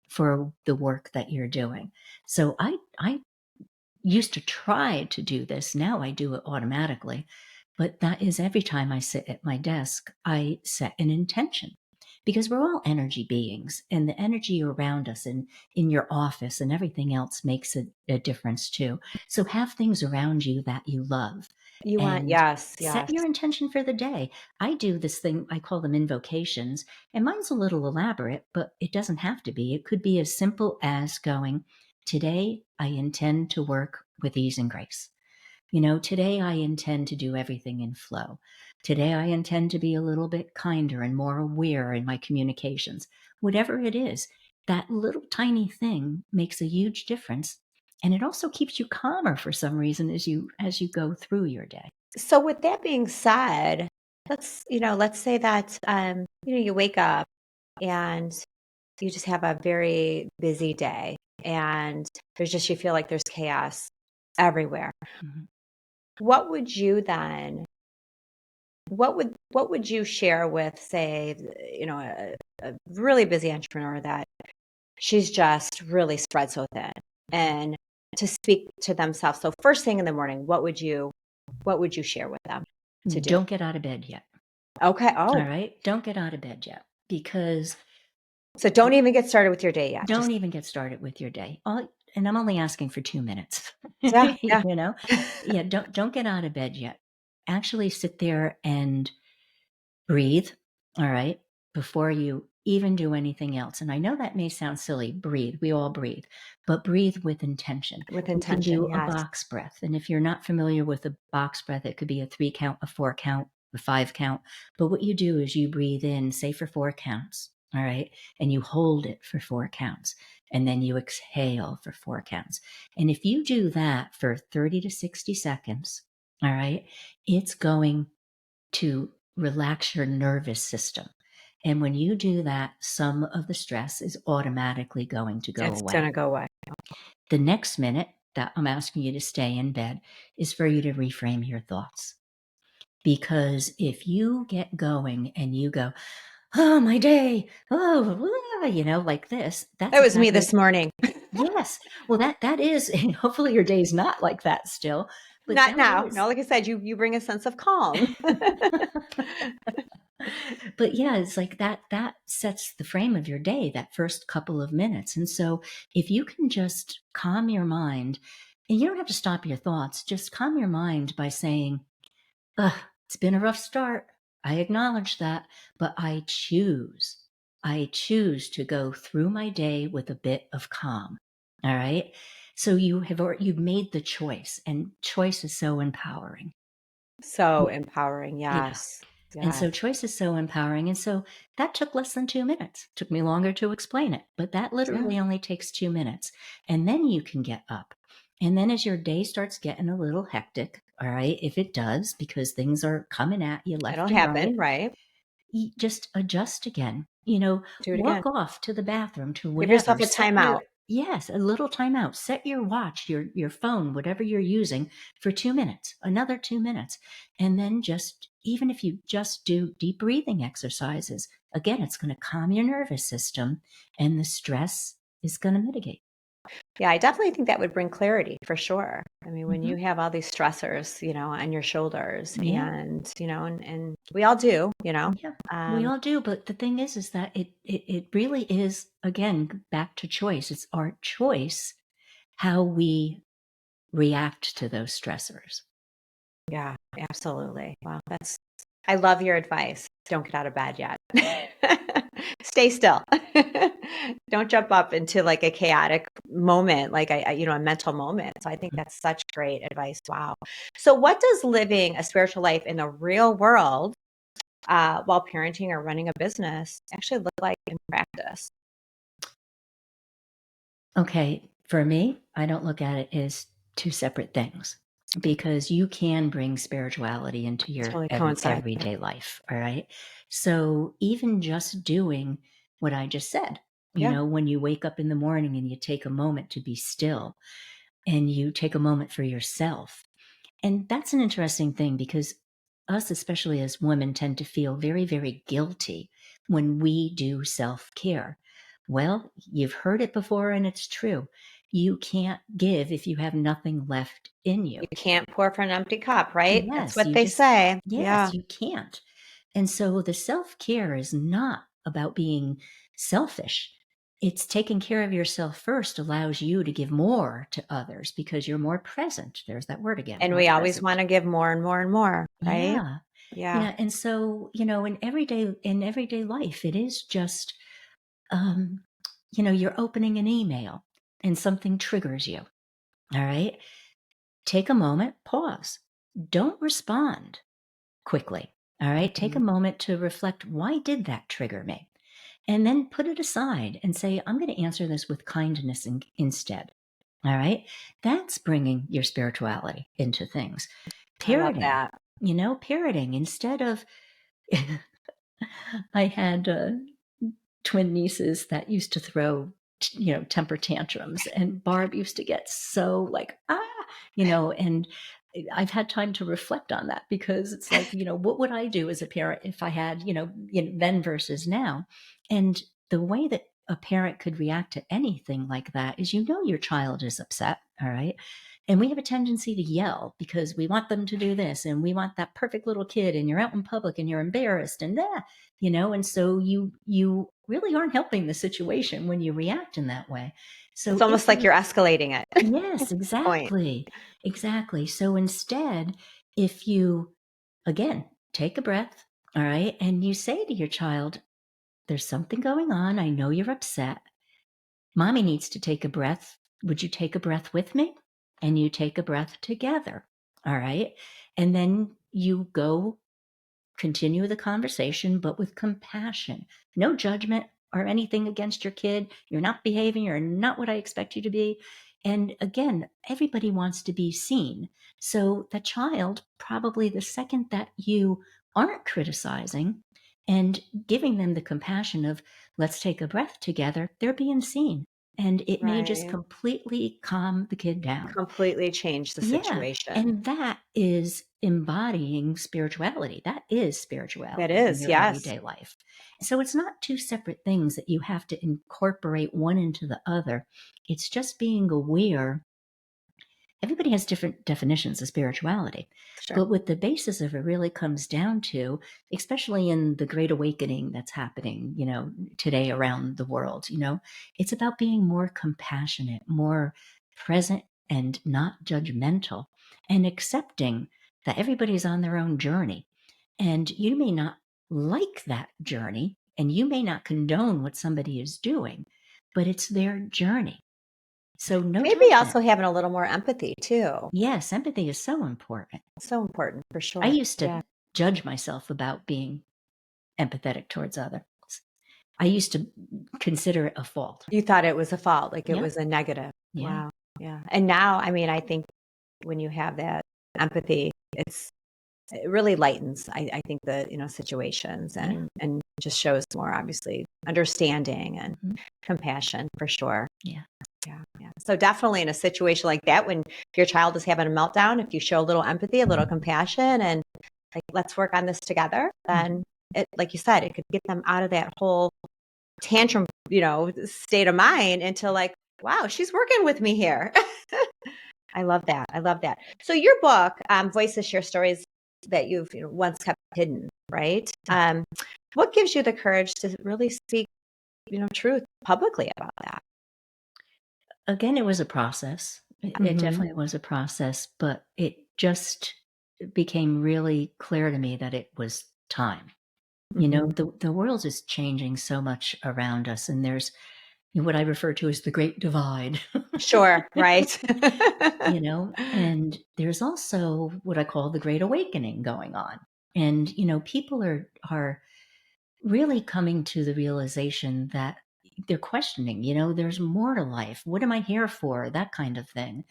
for the work that you're doing. So I used to try to do this. Now I do it automatically. But that is every time I sit at my desk, I set an intention, because we're all energy beings, and the energy around us and in your office and everything else makes a difference too. So have things around you that you love. You want, And yes, set yes. your intention for the day. I do this thing, I call them invocations, and mine's a little elaborate, but it doesn't have to be. It could be as simple as going, today I intend to work with ease and grace. Today I intend to do everything in flow. Today I intend to be a little bit kinder and more aware in my communications. Whatever it is, that little tiny thing makes a huge difference. And it also keeps you calmer for some reason as you go through your day. So with that being said, let's say that, you wake up and you just have a very busy day, and you feel like there's chaos everywhere. Mhm. What would you then, what would you share with, say, a really busy entrepreneur that she's just really spread so thin, and to speak to themselves? So first thing in the morning, what would you share with them to do? Don't get out of bed yet. Okay. All Oh, right. Don't get out of bed yet, because so don't even get started with your day yet. don't even get started with your day. And I'm only asking for 2 minutes. Yeah, yeah. Yeah, don't get out of bed yet. Actually sit there and breathe, all right, before you even do anything else. And I know that may sound silly, breathe. We all breathe, but breathe with intention. With You can intention, do a yes. box breath. And if you're not familiar with a box breath, it could be a 3 count, a 4 count, a 5 count. But what you do is you breathe in, say for 4 counts, all right, and you hold it for 4 counts. And then you exhale for 4 counts. And if you do that for 30 to 60 seconds, all right, it's going to relax your nervous system. And when you do that, some of the stress is automatically going to go It's away. going to go away. The next minute that I'm asking you to stay in bed is for you to reframe your thoughts. Because if you get going and you go, oh, my day, like this, that's That was me exactly. this morning. Yes. Well, that is, and hopefully your day's not like that still, but Not that now. is. No, like I said, you bring a sense of calm. But yeah, it's like that sets the frame of your day, that first couple of minutes. And so if you can just calm your mind, and you don't have to stop your thoughts, just calm your mind by saying, ugh, it's been a rough start. I acknowledge that, but I choose to go through my day with a bit of calm. All right. So you've made the choice, and choice is so empowering. So empowering. Yeah. Yes. And so Yes. choice is so empowering. And so that took less than 2 minutes. Took me longer to explain it, but that Yeah. literally only takes 2 minutes. And then you can get up. And then as your day starts getting a little hectic, all right, if it does, because things are coming at you left It'll and right, happen, right? just adjust again. Do it again. Walk off to the bathroom, to Give whatever. yourself a timeout. Yes, a little timeout. Set your watch, your phone, whatever you're using, for 2 minutes, another 2 minutes. And then just, even if you just do deep breathing exercises, again, it's going to calm your nervous system, and the stress is going to mitigate. Yeah, I definitely think that would bring clarity for sure. I mean, when you Mhm. have all these stressors, on your shoulders, Yeah. and, and we all do, Yeah, we um, all do. But the thing is that it really is, again, back to choice. It's our choice how we react to those stressors. yeah, absolutely. Wow. I love your advice. Don't get out of bed yet. Stay still. Don't jump up into like a chaotic moment, like a mental moment. So I think that's such great advice. Wow. So what does living a spiritual life in the real world while parenting or running a business actually look like in practice? Okay, for me, I don't look at it as two separate things because you can bring spirituality into your Totally coincide. everyday life. All right. So even just doing what I just said, Yeah. when you wake up in the morning and you take a moment to be still and you take a moment for yourself. And that's an interesting thing because us, especially as women, tend to feel very, very guilty when we do self care. Well, you've heard it before and it's true. You can't give if you have nothing left in you. You can't pour from an empty cup, right? That's Yes, what they say. Yeah. you can't. And so the self care is not about being selfish. It's taking care of yourself first allows you to give more to others because you're more present. There's that word again, And more we always present. want to give more and more and more, right? Yeah. Yeah. Yeah. And so, in everyday life, it is just um, you're opening an email and something triggers you. All right. Take a moment, pause. Don't respond quickly. All right. Take a Mhm. moment to reflect, why did that trigger me? And then put it aside and say, I'm going to answer this with kindness instead. All right. That's bringing your spirituality into things. I love Parroting, that. parroting instead of, I had twin nieces that used to throw, temper tantrums, and Barb used to get so like, and I've had time to reflect on that because it's like, what would I do as a parent if I had, then versus now? And the way that a parent could react to anything like that is, your child is upset. All right. And we have a tendency to yell because we want them to do this and we want that perfect little kid, and you're out in public and you're embarrassed and and so you really aren't helping the situation when you react in that way. It's So almost like you're escalating it. yes, Point. exactly. So instead, if you again take a breath, all right, and you say to your child, there's something going on, I know you're upset, mommy needs to take a breath, would you take a breath with me? And you take a breath together, all right, and then you go continue the conversation, but with compassion. No judgment or anything against your kid. You're not behaving, you're not what I expect you to be. And again, everybody wants to be seen. So the child, probably the second that you aren't criticizing and giving them the compassion of, let's take a breath together, they're being seen. And it may just Right. completely calm the kid down. Completely change the Yeah, situation. and that is embodying spirituality. That is That spirituality in is, your yes. everyday life. So it's not two separate things that you have to incorporate one into the other. It's just being aware. Everybody has different definitions of spirituality, Sure. but what the basis of it really comes down to, especially in the great awakening that's happening, today around the world, it's about being more compassionate, more present and not judgmental, and accepting that everybody's on their own journey. And you may not like that journey and you may not condone what somebody is doing, but it's their journey. So no Maybe judgment. also having a little more empathy too. Yes, empathy is so important. So important for I sure. used to Yeah. judge myself about being empathetic towards others. I used to consider it a fault. You thought it was a fault, like it Yeah, was a negative. yeah. Wow. Yeah. And now, I mean, I think when you have that empathy, it really lightens, I think the, situations Yeah. and just shows more obviously understanding and Mhm. compassion for sure. Yeah. Yeah. Yeah. So definitely in a situation like that, when your child is having a meltdown, if you show a little empathy, a little compassion and like, let's work on this together, Mhm. then it, like you said, it could get them out of that whole tantrum, state of mind into like, wow, she's working with me here. I love that. I love that. So your book, Voices Share Stories that you've once kept hidden, right? Yeah. What gives you the courage to really speak, truth publicly about that? Again, it was a process. It Hmm. definitely was a process, but it just became really clear to me that it was time. The world is changing so much around us, and there's what I refer to as the Great Divide. Sure, right. And there's also what I call the Great Awakening going on. And, people are really coming to the realization that they're questioning, there's more to life. What am I here for? That kind of thing.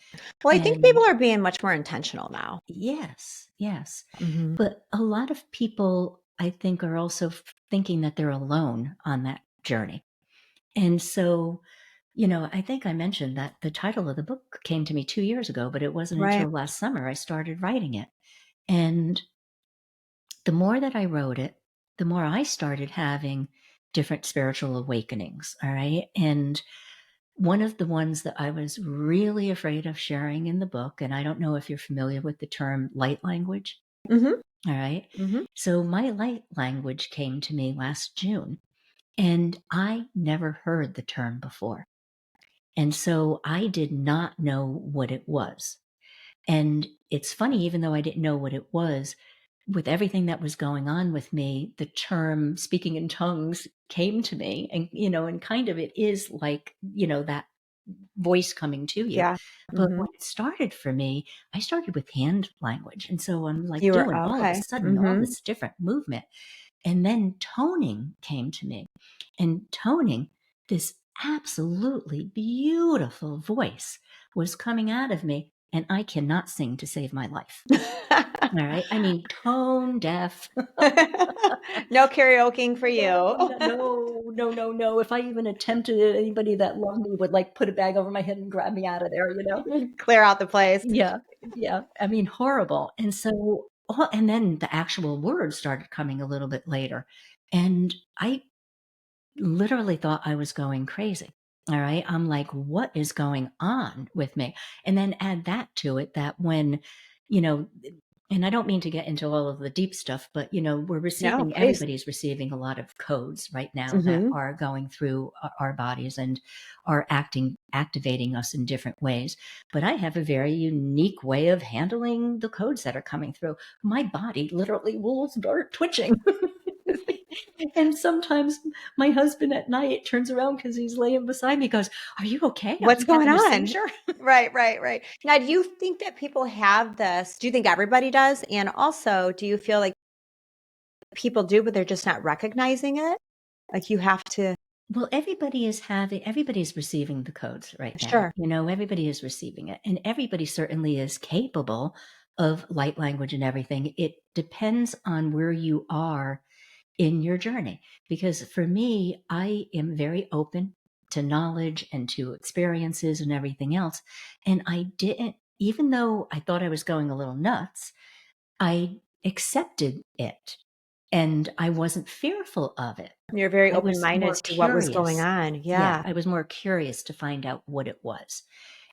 Well, I think people And are being much more intentional now. yes, yes. Mhm. But a lot of people, I think, are also thinking that they're alone on that journey. And so, I think I mentioned that the title of the book came to me 2 years ago, but it wasn't Right. until last summer I started writing it. And the more that I wrote it, the more I started having different spiritual awakenings. All right. And one of the ones that I was really afraid of sharing in the book, and I don't know if you're familiar with the term light language. Mhm. All right. Mhm. So my light language came to me last June, and I never heard the term before. And so I did not know what it was. And it's funny, even though I didn't know what it was, with everything that was going on with me, the term speaking in tongues came to me. And, and kind of it is like, that voice coming to you. Yeah. But Mhm. when it started for me, I started with hand language. And so I'm like You were doing all of a okay. sudden all Mhm. this different movement. And then toning came to me. And toning, this absolutely beautiful voice was coming out of me. And I cannot sing to save my life. All right. I mean, tone deaf. No karaokeing for you. No. If I even attempted it, anybody that loved me would like put a bag over my head and grab me out of there, Clear out the place. Yeah. Yeah. I mean, horrible. And so, and then the actual words started coming a little bit later. And I literally thought I was going crazy. All right. I'm like, what is going on with me? And then add that to it that when, you know, and I don't mean to get into all of the deep stuff, but No, please. everybody's receiving a lot of codes right now that Mhm. are going through our bodies and are activating us in different ways. But I have a very unique way of handling the codes that are coming through. My body literally will start twitching. And sometimes my husband at night turns around because he's laying beside me, goes, "Are you okay? Are What's you going having a on? seizure?" Right. Now, do you think that people have this? Do you think everybody does? And also, do you feel like people do, but they're just not recognizing it? Like you have to. Well, everybody's receiving the codes right now. Sure. Everybody is receiving it, and everybody certainly is capable of light language and everything. It depends on where you are in your journey. Because for me, I am very open to knowledge and to experiences and everything else. And I didn't, even though I thought I was going a little nuts, I accepted it and I wasn't fearful of it. You're very I was open-minded more to what was going curious. on. Yeah, Yeah. I was more curious to find out what it was.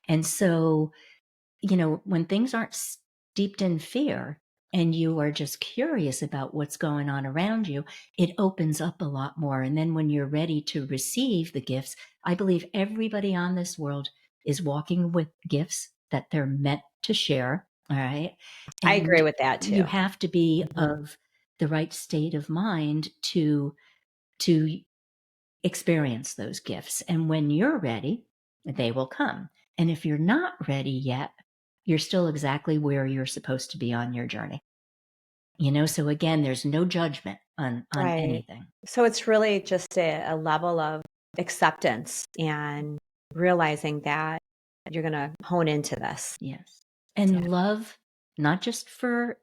And so, when things aren't steeped in fear and you are just curious about what's going on around you, it opens up a lot more. And then when you're ready to receive the gifts, I believe everybody on this world is walking with gifts that they're meant to share. All right. I agree And with that you too. have to be Mhm. of the right state of mind to experience those gifts. And when you're ready, they will come. And if you're not ready yet, you're still exactly where you're supposed to be on your journey. So again, there's no judgment on Right. anything. So it's really just a level of acceptance and realizing that you're going to hone into this. Yes. Yeah. And love, not just for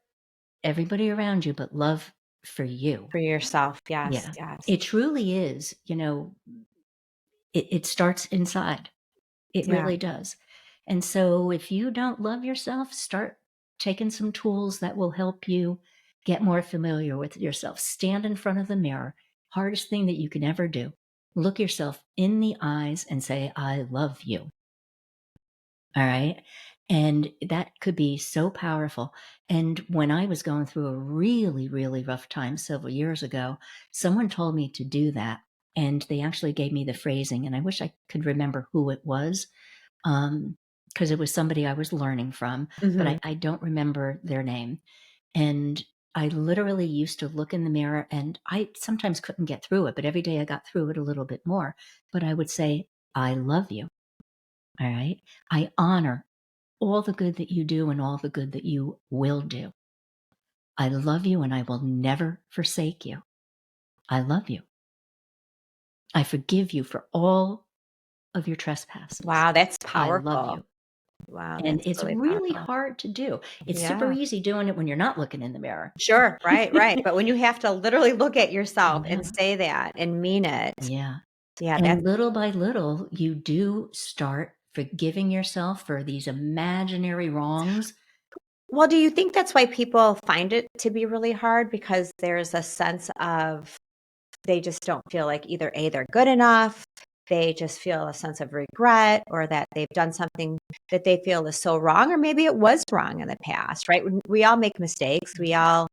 everybody around you, but love for you. For yourself. Yes. Yeah. Yes. It truly is, it starts inside. It Yeah. really does. And so if you don't love yourself, start taking some tools that will help you get more familiar with yourself. Stand in front of the mirror. Hardest thing that you can ever do. Look yourself in the eyes and say, I love you. All right. And that could be so powerful. And when I was going through a really, really rough time several years ago, someone told me to do that. And they actually gave me the phrasing. And I wish I could remember who it was, because it was somebody I was learning from, but Mhm. I don't remember their name. And I literally used to look in the mirror, and I sometimes couldn't get through it, but every day I got through it a little bit more. But I would say, I love you. All right. I honor all the good that you do and all the good that you will do. I love you and I will never forsake you. I love you. I forgive you for all of your trespasses. Wow, that's I love powerful. you. Wow, And that's it's really really powerful. hard to do. It's super Yeah. easy doing it when you're not looking in the mirror. Sure. Right, right. But when you have to literally look at yourself and Yeah. say that and mean it, Yeah. yeah, that's And little by little, you do start forgiving yourself for these imaginary wrongs. well, do you think that's why people find it to be really hard? Because there's a sense of they just don't feel like either A, they're good enough, they just feel a sense of regret, or that they've done something that they feel is so wrong, or maybe it was wrong in the past, right? We all make mistakes, we all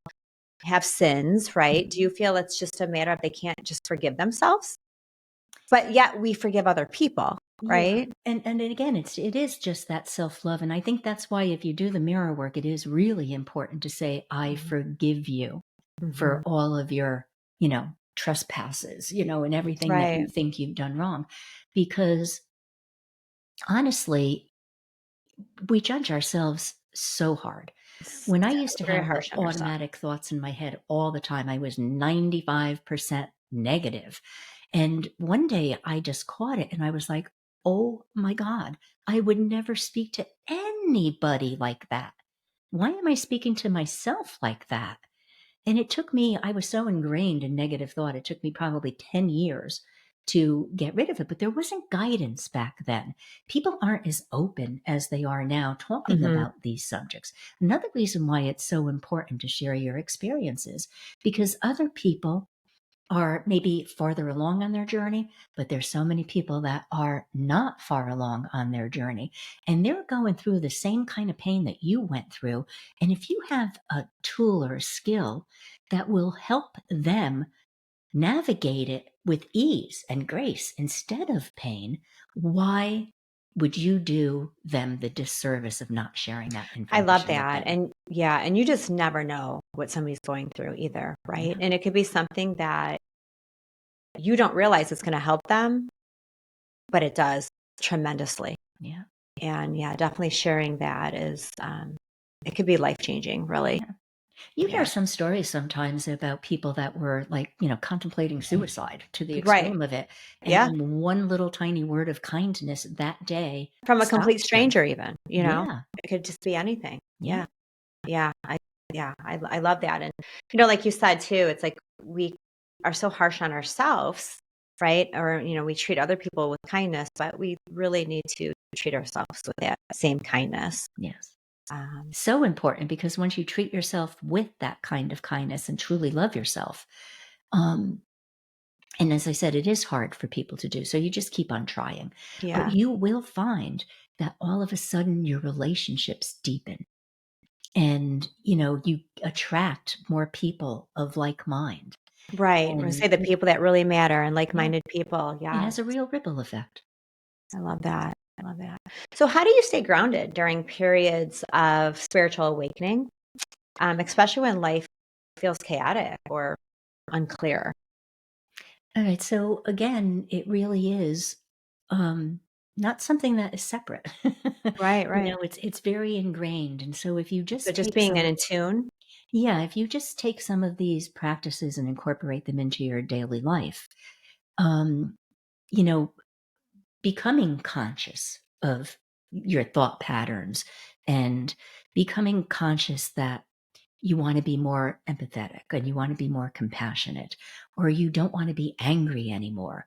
have sins, right? Do you feel it's just a matter of they can't just forgive themselves? But yet we forgive other people, Yeah. right? And again, it is just that self-love. And I think that's why if you do the mirror work, it is really important to say, I forgive you for Mhm. all of your, trespasses, and everything that you Right. think you've done wrong. Because honestly, we judge ourselves so hard. S When I used to Very have the harsh on yourself. automatic thoughts in my head all the time, I was 95% negative. And one day I just caught it and I was like, oh my God, I would never speak to anybody like that. Why am I speaking to myself like that? And it took me, I was so ingrained in negative thought, it took me probably 10 years to get rid of it. But there wasn't guidance back then. People aren't as open as they are now talking Mhm. about these subjects. Another reason why it's so important to share your experiences, because other people are maybe farther along on their journey, but there's so many people that are not far along on their journey and they're going through the same kind of pain that you went through. And if you have a tool or a skill that will help them navigate it with ease and grace instead of pain, why would you do them the disservice of not sharing that I love information with that, them? and yeah, and you just never know what somebody's going through either, right? Yeah, And it could be something that you don't realize it's gonna help them, but it does tremendously. yeah, And yeah, definitely sharing that is, it could be life-changing, really. yeah. You hear Yeah. some stories sometimes about people that were like, contemplating suicide to the Right. extreme of it. And Yeah. then one little tiny word of kindness that day From a complete stops them. stranger even, you know? Yeah. It could just be anything. Yeah. Yeah. Yeah. I love that, and, like you said too, it's like we are so harsh on ourselves, right? Or, we treat other people with kindness, but we really need to treat ourselves with that same kindness. Yes. Um, So important because once you treat yourself with that kind of kindness and truly love yourself, um, and as I said, it is hard for people to do. So you just keep on trying. But yeah. you will find that all of a sudden your relationships deepen and, you attract more people of like mind. Right. We're gonna And say the people that really matter and yeah, like-minded people. it Yes. has a real ripple effect. I love that. I love that. So how do you stay grounded during periods of spiritual awakening, especially when life feels chaotic or unclear? All right. So again, it really is um, not something that is separate. Right, right. It's very ingrained. And so if you So just just take being some in tune. yeah, if you just take some of these practices and incorporate them into your daily life, um, you know, becoming conscious of your thought patterns and becoming conscious that you want to be more empathetic and you want to be more compassionate, or you don't want to be angry anymore.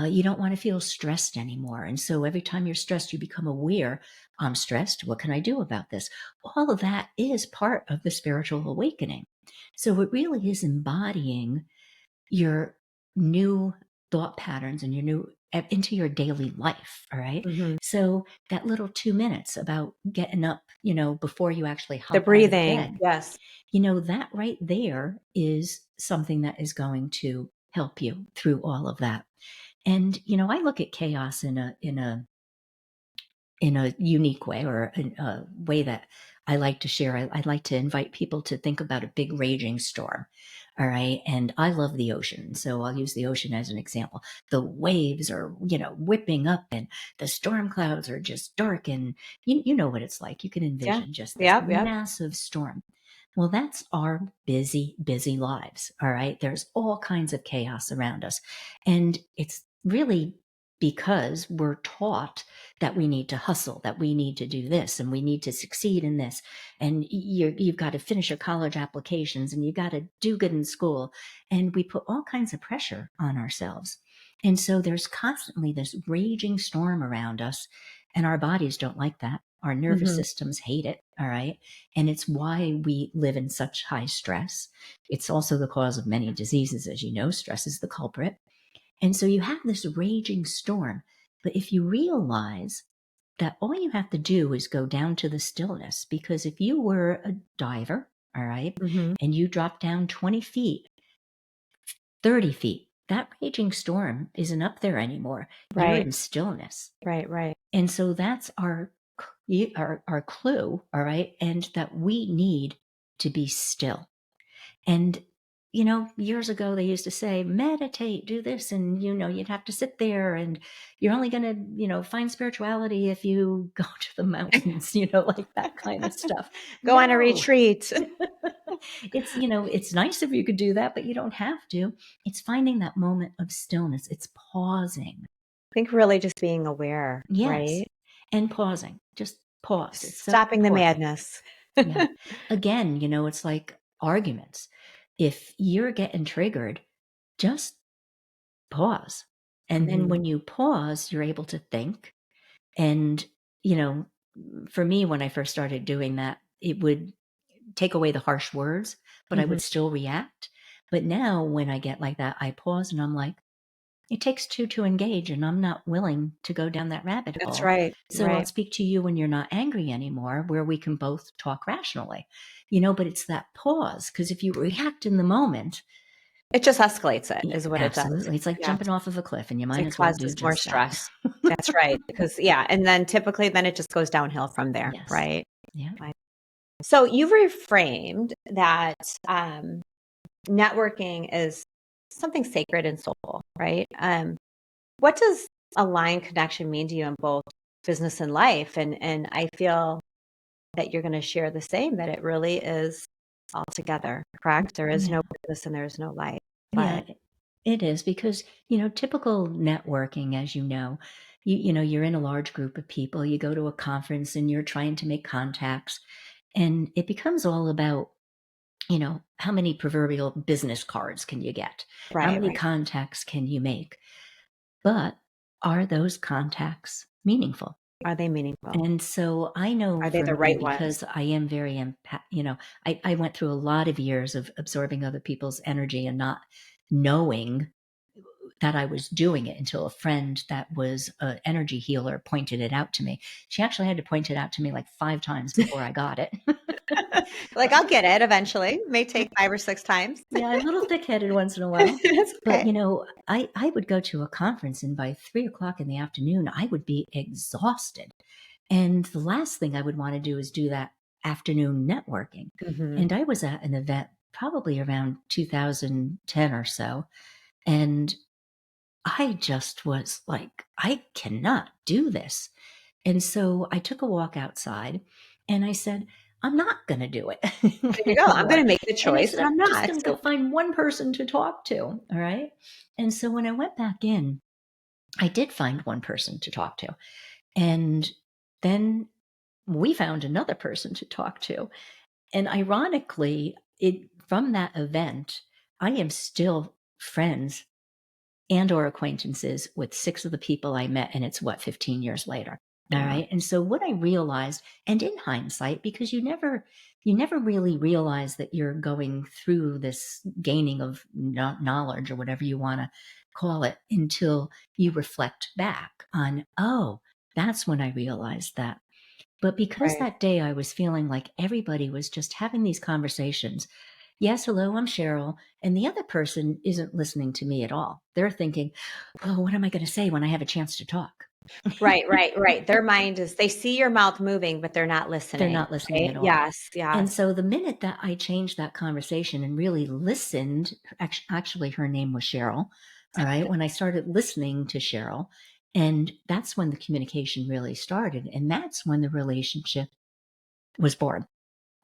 You don't want to feel stressed anymore. And so every time you're stressed, you become aware I'm stressed. What can I do about this? All of that is part of the spiritual awakening. So it really is embodying your new thought patterns and your new into your daily life. All right. Mhm. So that little 2 minutes about getting up, before you actually The hop out of breathing, bed, yes. that right there is something that is going to help you through all of that. And I look at chaos in a in a unique way, or a way that I like to share. I'd like to invite people to think about a big raging storm. All right. And I love the ocean. So I'll use the ocean as an example. The waves are, whipping up, and the storm clouds are just dark. And you know what it's like. You can Yeah. envision just this Yep. Yep. massive storm. Well, that's our busy, busy lives. All right. There's all kinds of chaos around us. And it's really because we're taught that we need to hustle, that we need to do this, and we need to succeed in this. And you've got to finish your college applications, and you've got to do good in school. And we put all kinds of pressure on ourselves. And so there's constantly this raging storm around us, and our bodies don't like that. Our nervous systems hate it. All right. And it's why we live in such high stress. It's also the cause of many diseases. As you know, stress is the culprit. And so you have this raging storm. But if you realize that all you have to do is go down to the stillness, because if you were a diver, all right, and you drop down 20 feet, 30 feet, that raging storm isn't up there anymore. You're Right. in stillness. Right. Right. And so that's our clue, all right, and that we need to be still. And years ago they used to say, meditate, do this, and you'd have to sit there, and you're only going to find spirituality if you go to the mountains, like that kind of stuff. Go on a No. retreat. It's nice if you could do that, but you don't have to. It's finding that moment of stillness. It's pausing. I think really just being aware, Yes. right? And pausing. Just pause. It's so Stopping the important. madness. Yeah. Again, it's like arguments. If you're getting triggered, just pause. And then when you pause, you're able to think. And, for me, when I first started doing that, it would take away the harsh words, but I would still react. But now when I get like that, I pause and I'm like, it takes two to engage, and I'm not willing to go down that rabbit hole. That's right. So I'll speak to you when you're not angry anymore, where we can both talk rationally, but it's that pause, because if you react in the moment, it just escalates it, is what it does. Absolutely. It's like jumping off of a cliff, and you might It as well do causes just more that. stress. That's right. Because and then typically then it just goes downhill from there, Yes. right? Yeah. So you've reframed that networking is something sacred and soulful, right? What does aligned connection mean to you in both business and life? And I feel that you're going to share the same, that it really is all together, correct? There is no business and there is no life. Yeah, it is, because, typical networking, as you're in a large group of people, you go to a conference and you're trying to make contacts, and it becomes all about, how many proverbial business cards can you get? How many contacts can you make? But are those contacts meaningful? Are they meaningful? And so I know Are they for the me, right ones? because I am very I went through a lot of years of absorbing other people's energy and not knowing that I was doing it, until a friend that was an energy healer pointed it out to me. She actually had to point it out to me like 5 times before I got it. Like, I'll get it eventually. May take 5 or 6 times. Yeah, I'm a little thick-headed once in a while. That's okay. But, I would go to a conference, and by 3:00 in the afternoon, I would be exhausted. And the last thing I would want to do is do that afternoon networking. And I was at an event probably around 2010 or so. And I just was like, I cannot do this. And so I took a walk outside and I said, I'm not going to do it. There you go. I'm going to make the And I choice, said, and I'm I'm just not. going to go find one person to talk to. All right. And so when I went back in, I did find one person to talk to. And then we found another person to talk to. And ironically, from that event, I am still friends and or acquaintances with 6 of the people I met, and it's 15 years later. All right. And so what I realized, and in hindsight, because you never really realize that you're going through this gaining of knowledge, or whatever you want to call it, until you reflect back on, oh, that's when I realized that. But because that day I was feeling like everybody was just having these conversations. Yes, hello, I'm Cheryl. And the other person isn't listening to me at all. They're thinking, oh, what am I going to say when I have a chance to talk? Right. Their mind is, they see your mouth moving, but they're not They're listening, not listening right? at all. Yes, And yes. so the minute that I changed that conversation and really listened, actually, her name was Cheryl. All right. When I started listening to Cheryl, and that's when the communication really started. And that's when the relationship was born,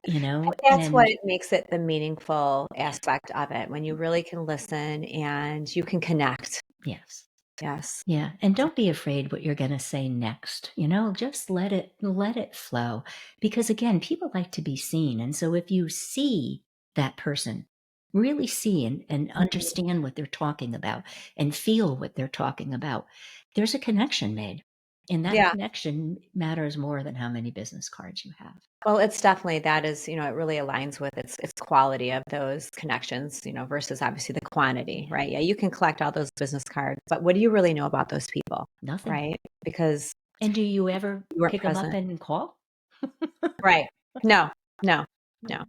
That's what and makes it the meaningful yes, aspect of it, when you really can listen and you can connect. yes. Yes. Yeah, and don't be afraid what you're going to say next. Just let it flow because again, people like to be seen. And so if you see that person, really see and Mhm. understand what they're talking about and feel what they're talking about, there's a connection made. And that Yeah. connection matters more than how many business cards you have. Well, it's definitely, that is, it really aligns with its quality of those connections, versus obviously the quantity, Yeah, right? Yeah, you can collect all those business cards, but what do you really know about those people, nothing. right? Because And do you ever you weren't pick them up present. and call? Right. No, no, no.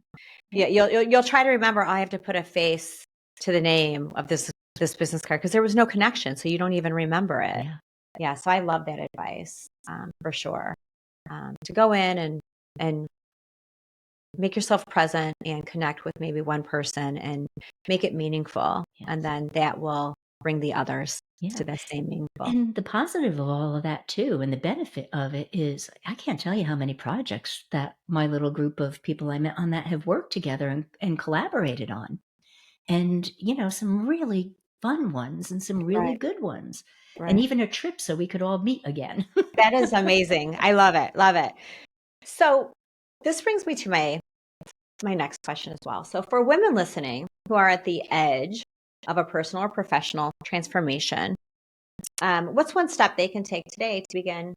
Yeah. Yeah, you'll try to remember, I have to put a face to the name of this business card because there was no connection, so you don't even remember it. Yeah. Yeah, so I love that advice, for sure. To go in and make yourself present and connect with maybe one person and make it meaningful, and Yes. then that will bring the others Yeah. to the same meaningful. And the positive of all of that too, and the benefit of it is I can't tell you how many projects that my little group of people I met on that have worked together and collaborated on. And, some really fun ones and some really Right, good ones. And right. even a trip so we could all meet again. That is amazing. I love it. Love it. So this brings me to my next question as well. So for women listening who are at the edge of a personal or professional transformation, what's one step they can take today to begin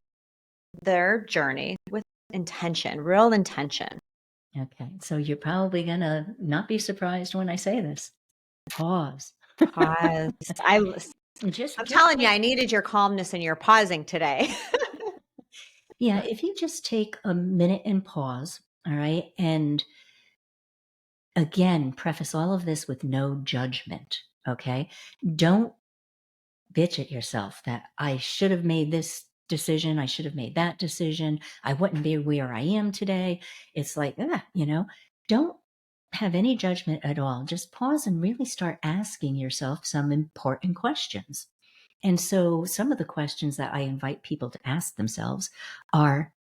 their journey with intention, real intention? Okay. So you're probably going to not be surprised when I say this. Pause. Pause. just I'm just telling you, take I needed your calmness and your pausing today. Yeah, if you just take a minute and pause, all right? And again, preface all of this with no judgment, okay? Don't bitch at yourself that I should have made this decision, I should have made that decision, I wouldn't be where I am today. It's like, don't have any judgment at all. Just pause and really start asking yourself some important questions. And so, some of the questions that I invite people to ask themselves are,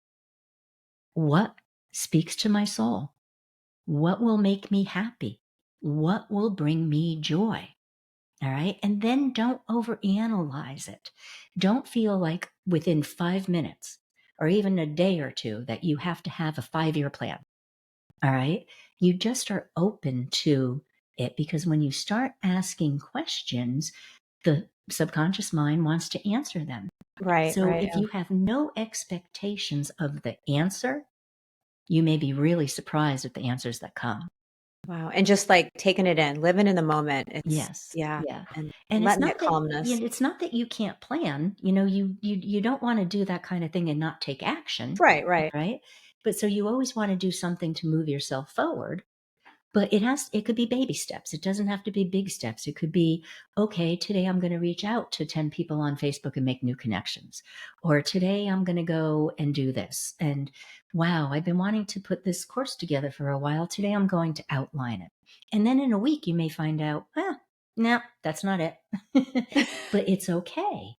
what speaks to my soul? What will make me happy? What will bring me joy? All right. And then don't overanalyze it. Don't feel like within 5 minutes or even a day or two that you have to have a 5-year plan. All right. You just are open to it because when you start asking questions, the subconscious mind wants to answer them. Right, So right. if you have no expectations of the answer, you may be really surprised at the answers that come. Wow. And just like taking it in, living in the moment. Yes. Yeah. Yeah. And And letting that calmness. it's not that you can't plan. You don't want to do that kind of thing and not take action, Right, right, right? But so you always want to do something to move yourself forward. But it could be baby steps. It doesn't have to be big steps. It could be, okay, today I'm going to reach out to 10 people on Facebook and make new connections. Or today I'm going to go and do this. And wow, I've been wanting to put this course together for a while. Today I'm going to outline it. And then in a week you may find out, no, that's not it. But it's okay.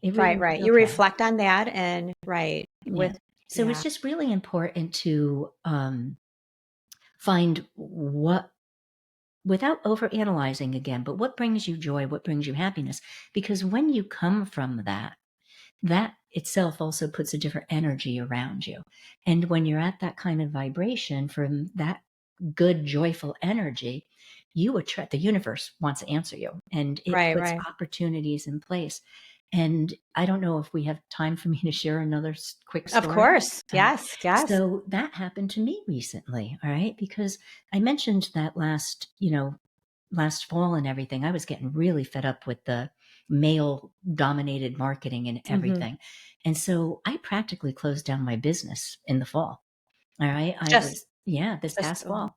It right, really is right. You okay. reflect on that, and right Yeah. with, So it's yeah, just really important to find what without overanalyzing again, but what brings you joy, what brings you happiness? Because when you come from that itself also puts a different energy around you. And when you're at that kind of vibration from that good, joyful energy, you attract the universe wants to answer you and it right, puts right. opportunities in place. And I don't know if we have time for me to share another quick Of story. course. Yes, yes. So that happened to me recently. All right. Because I mentioned that last fall and everything, I was getting really fed up with the male dominated marketing and Hmm. everything. And so I practically closed down my business in the fall. All right. I Just was Yeah, this past fall.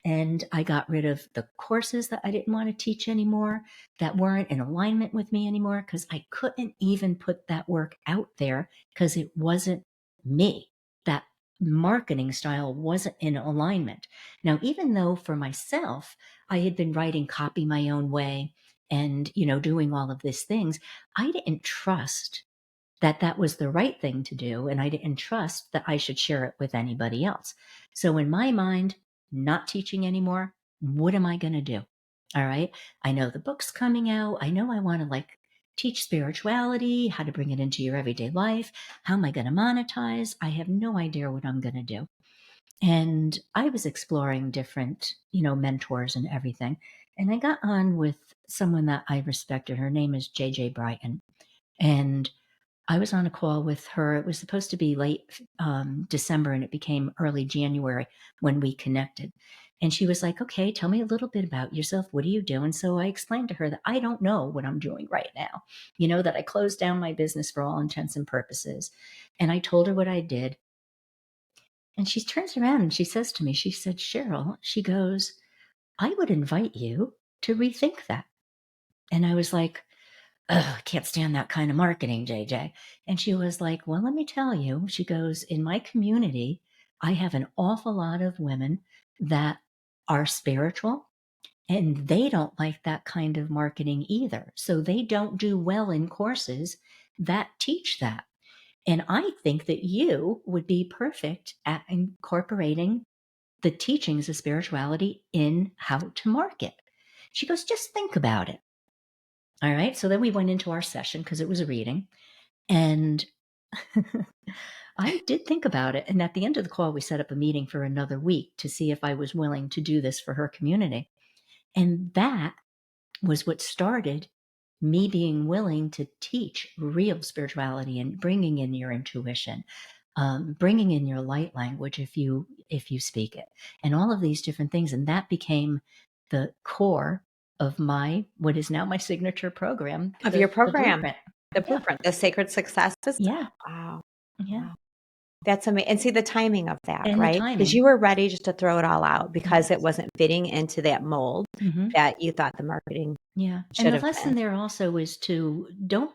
And I got rid of the courses that I didn't want to teach anymore, that weren't in alignment with me anymore, because I couldn't even put that work out there because it wasn't me. That marketing style wasn't in alignment. Now, even though for myself, I had been writing copy my own way and, doing all of these things, I didn't trust that that was the right thing to do. And I didn't trust that I should share it with anybody else. So in my mind, not teaching anymore, what am I going to do? All right. I know the book's coming out. I know I want to teach spirituality, how to bring it into your everyday life. How am I going to monetize? I have no idea what I'm going to do. And I was exploring different, mentors and everything. And I got on with someone that I respected. Her name is JJ Brighton. And I was on a call with her. It was supposed to be late December, and it became early January when we connected. And she was like, okay, tell me a little bit about yourself. What do you do? And so I explained to her that I don't know what I'm doing right now, that I closed down my business for all intents and purposes. And I told her what I did. And she turns around and she says to me, she said, Cheryl, she goes, I would invite you to rethink that. And I was like, ugh, I can't stand that kind of marketing, JJ. And she was like, well, let me tell you, she goes, in my community, I have an awful lot of women that are spiritual and they don't like that kind of marketing either. So they don't do well in courses that teach that. And I think that you would be perfect at incorporating the teachings of spirituality in how to market. She goes, just think about it. All right. So then we went into our session because it was a reading. And I did think about it. And at the end of the call, we set up a meeting for another week to see if I was willing to do this for her community. And that was what started me being willing to teach real spirituality and bringing in your intuition, bringing in your light language if you speak it, and all of these different things. And that became the core of what is now my signature program, Of your program, the blueprint, the Sacred Success System. Yeah. Wow. Yeah. Wow. That's amazing. And see the timing of that, And right? Because you were ready just to throw it all out because it wasn't fitting into that mold that you thought the marketing Yeah. should And the have lesson been. there also is to don't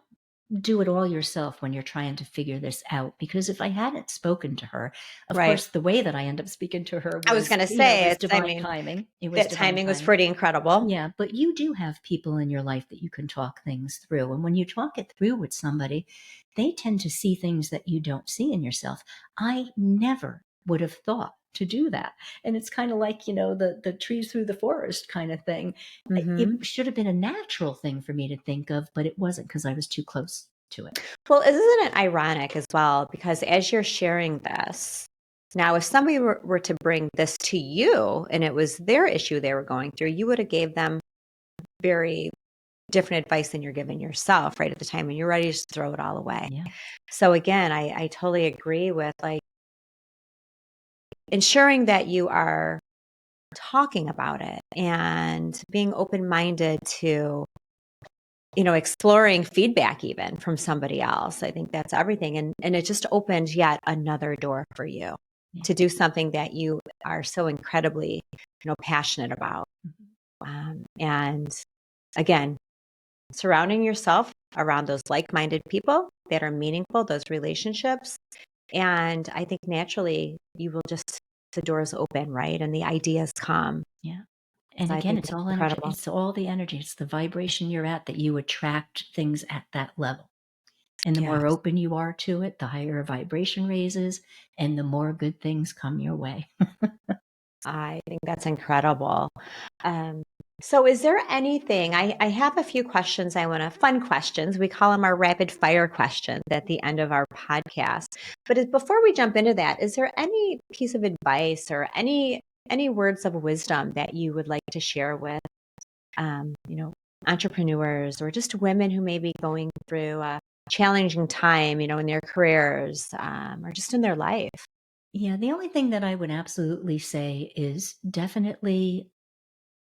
do it all yourself when you're trying to figure this out. Because if I hadn't spoken to her, of Right. course, the way that I end up speaking to her I was was, going to say, was divine timing. It was that divine timing was timing. pretty incredible. Yeah. But you do have people in your life that you can talk things through. And when you talk it through with somebody, they tend to see things that you don't see in yourself. I never would have thought to do that. And it's kind of like, the trees through the forest kind of thing. It should have been a natural thing for me to think of, but it wasn't because I was too close to it. Well, isn't it ironic as well? Because as you're sharing this, now if somebody were to bring this to you and it was their issue they were going through, you would have gave them very different advice than you're giving yourself right at the time, and you're ready to just throw it all away. Yeah. So again, I totally agree with ensuring that you are talking about it and being open-minded to exploring feedback even from somebody else. I think that's everything. And it just opened yet another door for you to do something that you are so incredibly, passionate about. And again, surrounding yourself around those like-minded people that are meaningful, those relationships. And I think naturally you will just, the doors open, right? And the ideas come. Yeah. And So again, it's all energy. incredible. It's all the energy. It's the vibration you're at that you attract things at that level. And the more open you are to it, the higher vibration raises and the more good things come your way. I think that's incredible. So is there anything, I have a few questions fun questions. We call them our rapid fire questions at the end of our podcast. But before we jump into that, is there any piece of advice or any words of wisdom that you would like to share with, entrepreneurs or just women who may be going through a challenging time, in their careers, or just in their life? Yeah, the only thing that I would absolutely say is definitely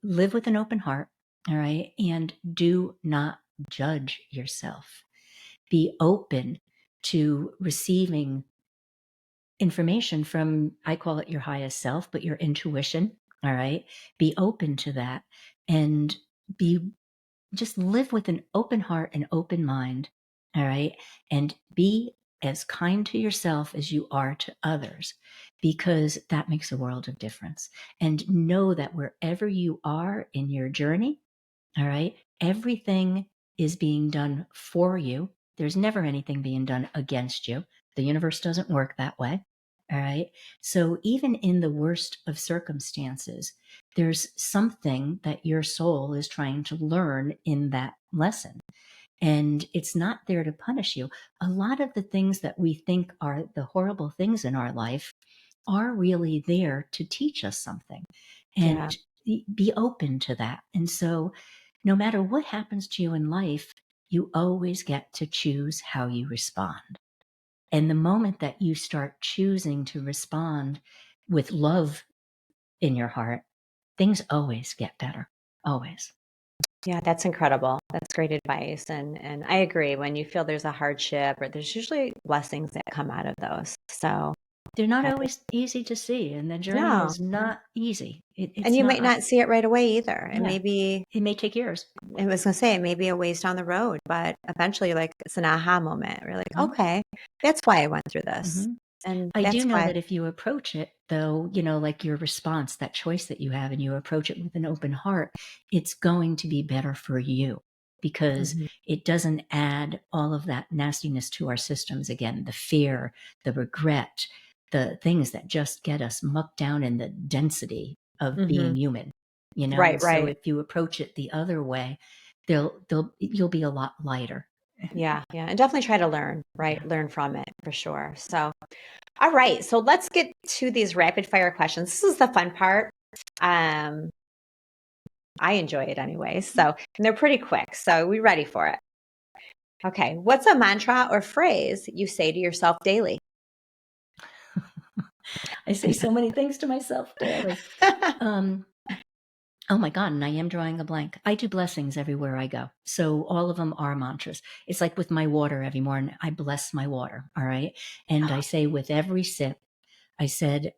live with an open heart, all right? And do not judge yourself. Be open to receiving information from, I call it your highest self, but your intuition. All right. Be open to that and be just live with an open heart and open mind. All right. And be as kind to yourself as you are to others, because that makes a world of difference. And know that wherever you are in your journey, all right, everything is being done for you. There's never anything being done against you. The universe doesn't work that way. All right. So even in the worst of circumstances, there's something that your soul is trying to learn in that lesson. And it's not there to punish you. A lot of the things that we think are the horrible things in our life are really there to teach us something. Yeah. And be open to that. And so no matter what happens to you in life, you always get to choose how you respond. And the moment that you start choosing to respond with love in your heart, things always get better. Always. Yeah, that's incredible. That's great advice. And I agree. When you feel there's a hardship, or there's usually blessings that come out of those. So They're not I, always easy to see, and the journey no. is not easy. And It's you might not. not see it right away either. And Yeah, maybe, it may take years. I was going to say, it may be a ways down the road, but eventually, like, it's an aha moment. You're like, Mhm, okay, that's why I went through this. mhm. And I that's do know why, that if you approach it, though, you know, like your response, that choice that you have, and you approach it with an open heart, it's going to be better for you, because Mhm. it doesn't add all of that nastiness to our systems again, the fear, the regret, the things that just get us mucked down in the density of being Mhm. human, you know? Right, And so right. if you approach it the other way, you'll be a lot lighter. Yeah, yeah. And definitely try to learn, right? Yeah. Learn from it for sure. So, all right. So let's get to these rapid fire questions. This is the fun part. Um, I enjoy it anyway. So, and they're pretty quick. So, we ready for it? Okay. What's a mantra or phrase you say to yourself daily? I say so many things to myself daily. Um, Oh my God, and I am drawing a blank. I do blessings everywhere I go. So all of them are mantras. It's like with my water every morning, I bless my water. All right. And I say with every sip, I said,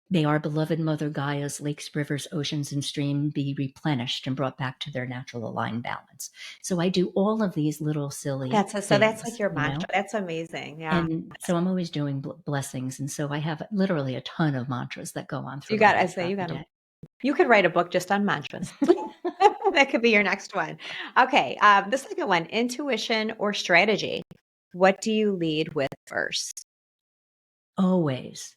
may our beloved Mother Gaia's lakes, rivers, oceans, and stream be replenished and brought back to their natural aligned balance. So I do all of these little silly So that's like things, your you know? mantra. That's amazing. Yeah. And so I'm always doing blessings. And so I have literally a ton of mantras that go on You throughout got, I say, you throughout the got to, day. you could write a book just on mantras. That could be your next one. Okay. The second one, intuition or strategy. What do you lead with first? Always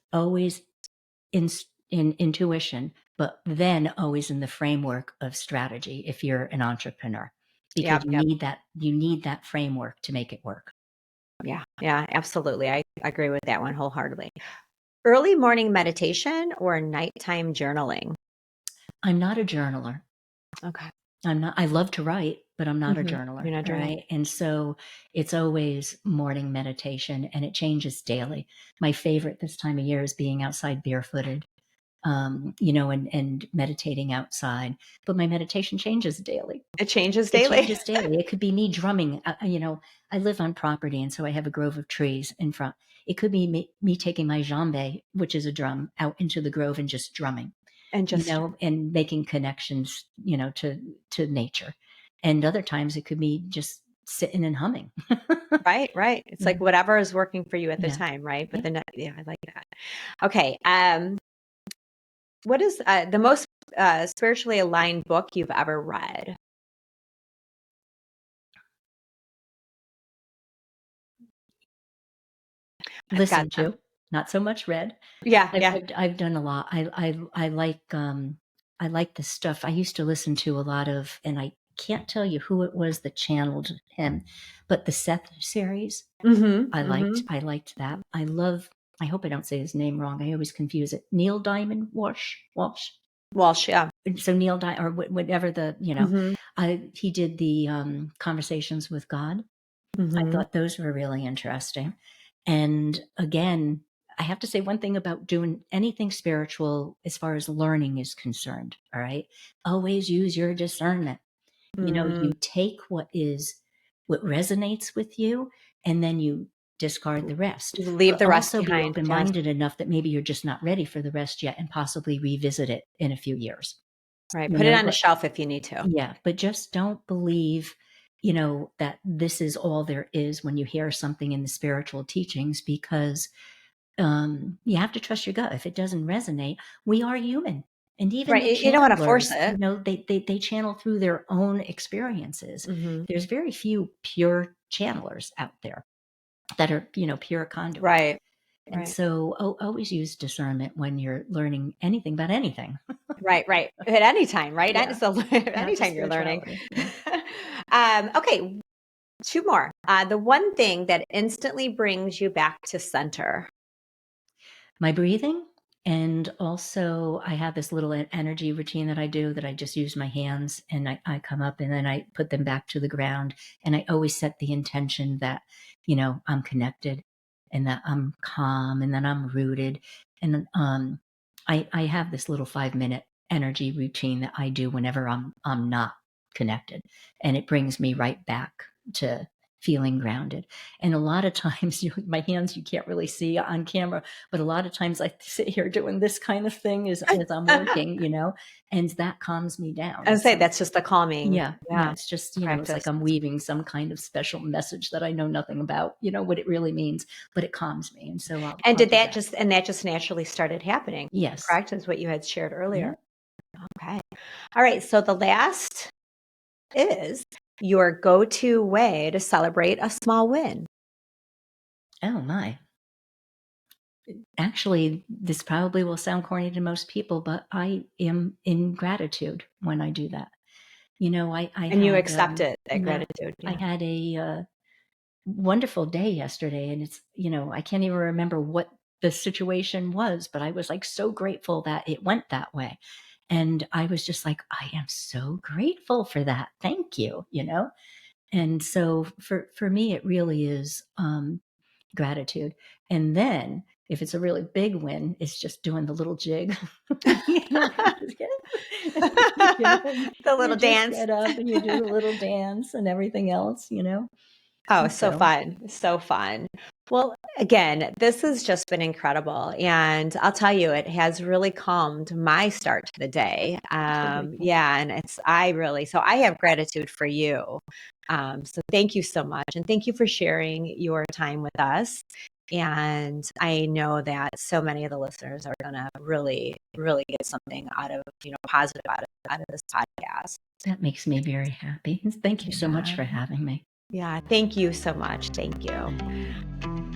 in intuition, but then always in the framework of strategy if you're an entrepreneur, because Yep. Yep. you need that framework to make it work. Yeah. Yeah. Absolutely. I agree with that one wholeheartedly. Early morning meditation or nighttime journaling? I'm not a journaler. Okay. I'm not. I love to write, but I'm not a journaler, You're not journaling. right? And so it's always morning meditation, and it changes daily. My favorite this time of year is being outside barefooted, you know, and meditating outside. But my meditation changes daily. It changes It daily. changes daily. It could be me drumming. You know, I live on property, and so I have a grove of trees in front. It could be me taking my djembe, which is a drum, out into the grove and just drumming, And you just know, and making connections, you know, to nature. And other times it could be just sitting and humming. right, right. It's Yeah, like whatever is working for you at the yeah, time, right? But yeah. then, yeah, I like that. Okay. What is the most spiritually aligned book you've ever read? I've got Listen them. to, not so much read. Yeah, yeah. I've done a lot. I like the stuff. I used to listen to a lot of, and I can't tell you who it was that channeled him, but the Seth series, Mm-hmm. Mm-hmm. I liked that. I love, I hope I don't say his name wrong. I always confuse it. Neil Diamond Walsh. Walsh, yeah. So Neil Diamond, or whatever the, you know, Mm-hmm. he did the conversations with God. I Mm-hmm. thought those were really interesting. And again, I have to say one thing about doing anything spiritual as far as learning is concerned. All right. Always use your discernment. You know, Mm, you take what resonates with you, and then you discard the rest. Leave But the rest also be behind. Yes. open-minded enough that maybe you're just not ready for the rest yet and possibly revisit it in a few years. Right. You Put it know, on a but shelf if you need to. yeah, but just don't believe, that this is all there is when you hear something in the spiritual teachings, because you have to trust your gut. If it doesn't resonate, we are human. And even Right. the You don't want to force channelers, it. they channel through their own experiences. Mhm. There's very few pure channelers out there that are, pure conduits. Right. And Right. so always use discernment when you're learning anything about anything. Right. Right. At any time, right? Yeah. So Not just anytime you're learning. spirituality. Yeah. Okay. Two more. The one thing that instantly brings you back to center. My breathing. And also, I have this little energy routine that I do, that I just use my hands, and I come up and then I put them back to the ground. And I always set the intention that, I'm connected and that I'm calm and that I'm rooted. And I have this little 5-minute energy routine that I do whenever I'm not connected. And it brings me right back to feeling grounded. And a lot of times, my hands you can't really see on camera, but a lot of times I sit here doing this kind of thing as I'm working, and that calms me down. I would say that's just the calming. Yeah, it's just, it's practice. like I'm weaving some kind of special message that I know nothing about, what it really means, but it calms me. And so And I'll did do that just naturally started happening? Yes. Correct, is what you had shared earlier. Yeah. Okay. All right. So the last is your go-to way to celebrate a small win. Oh my. Actually, this probably will sound corny to most people, but I am in gratitude when I do that. I And you had, accept it, that yeah, gratitude. I Yeah. had a wonderful day yesterday, and it's, I can't even remember what the situation was, but I was like so grateful that it went that way. And I was just like, I am so grateful for that. Thank you, And so for me, it really is gratitude. And then if it's a really big win, it's just doing the little jig. Just The you little just dance. get up and you do the little dance and everything else. Oh, And so so fun. So fun. Well, again, this has just been incredible. And I'll tell you, it has really calmed my start to the day. so grateful. Yeah. And so I have gratitude for you. So thank you so much. And thank you for sharing your time with us. And I know that so many of the listeners are going to really, really get something positive out of this podcast. That makes me very happy. Thank you so much for having me. Yeah. Thank you so much. Thank you.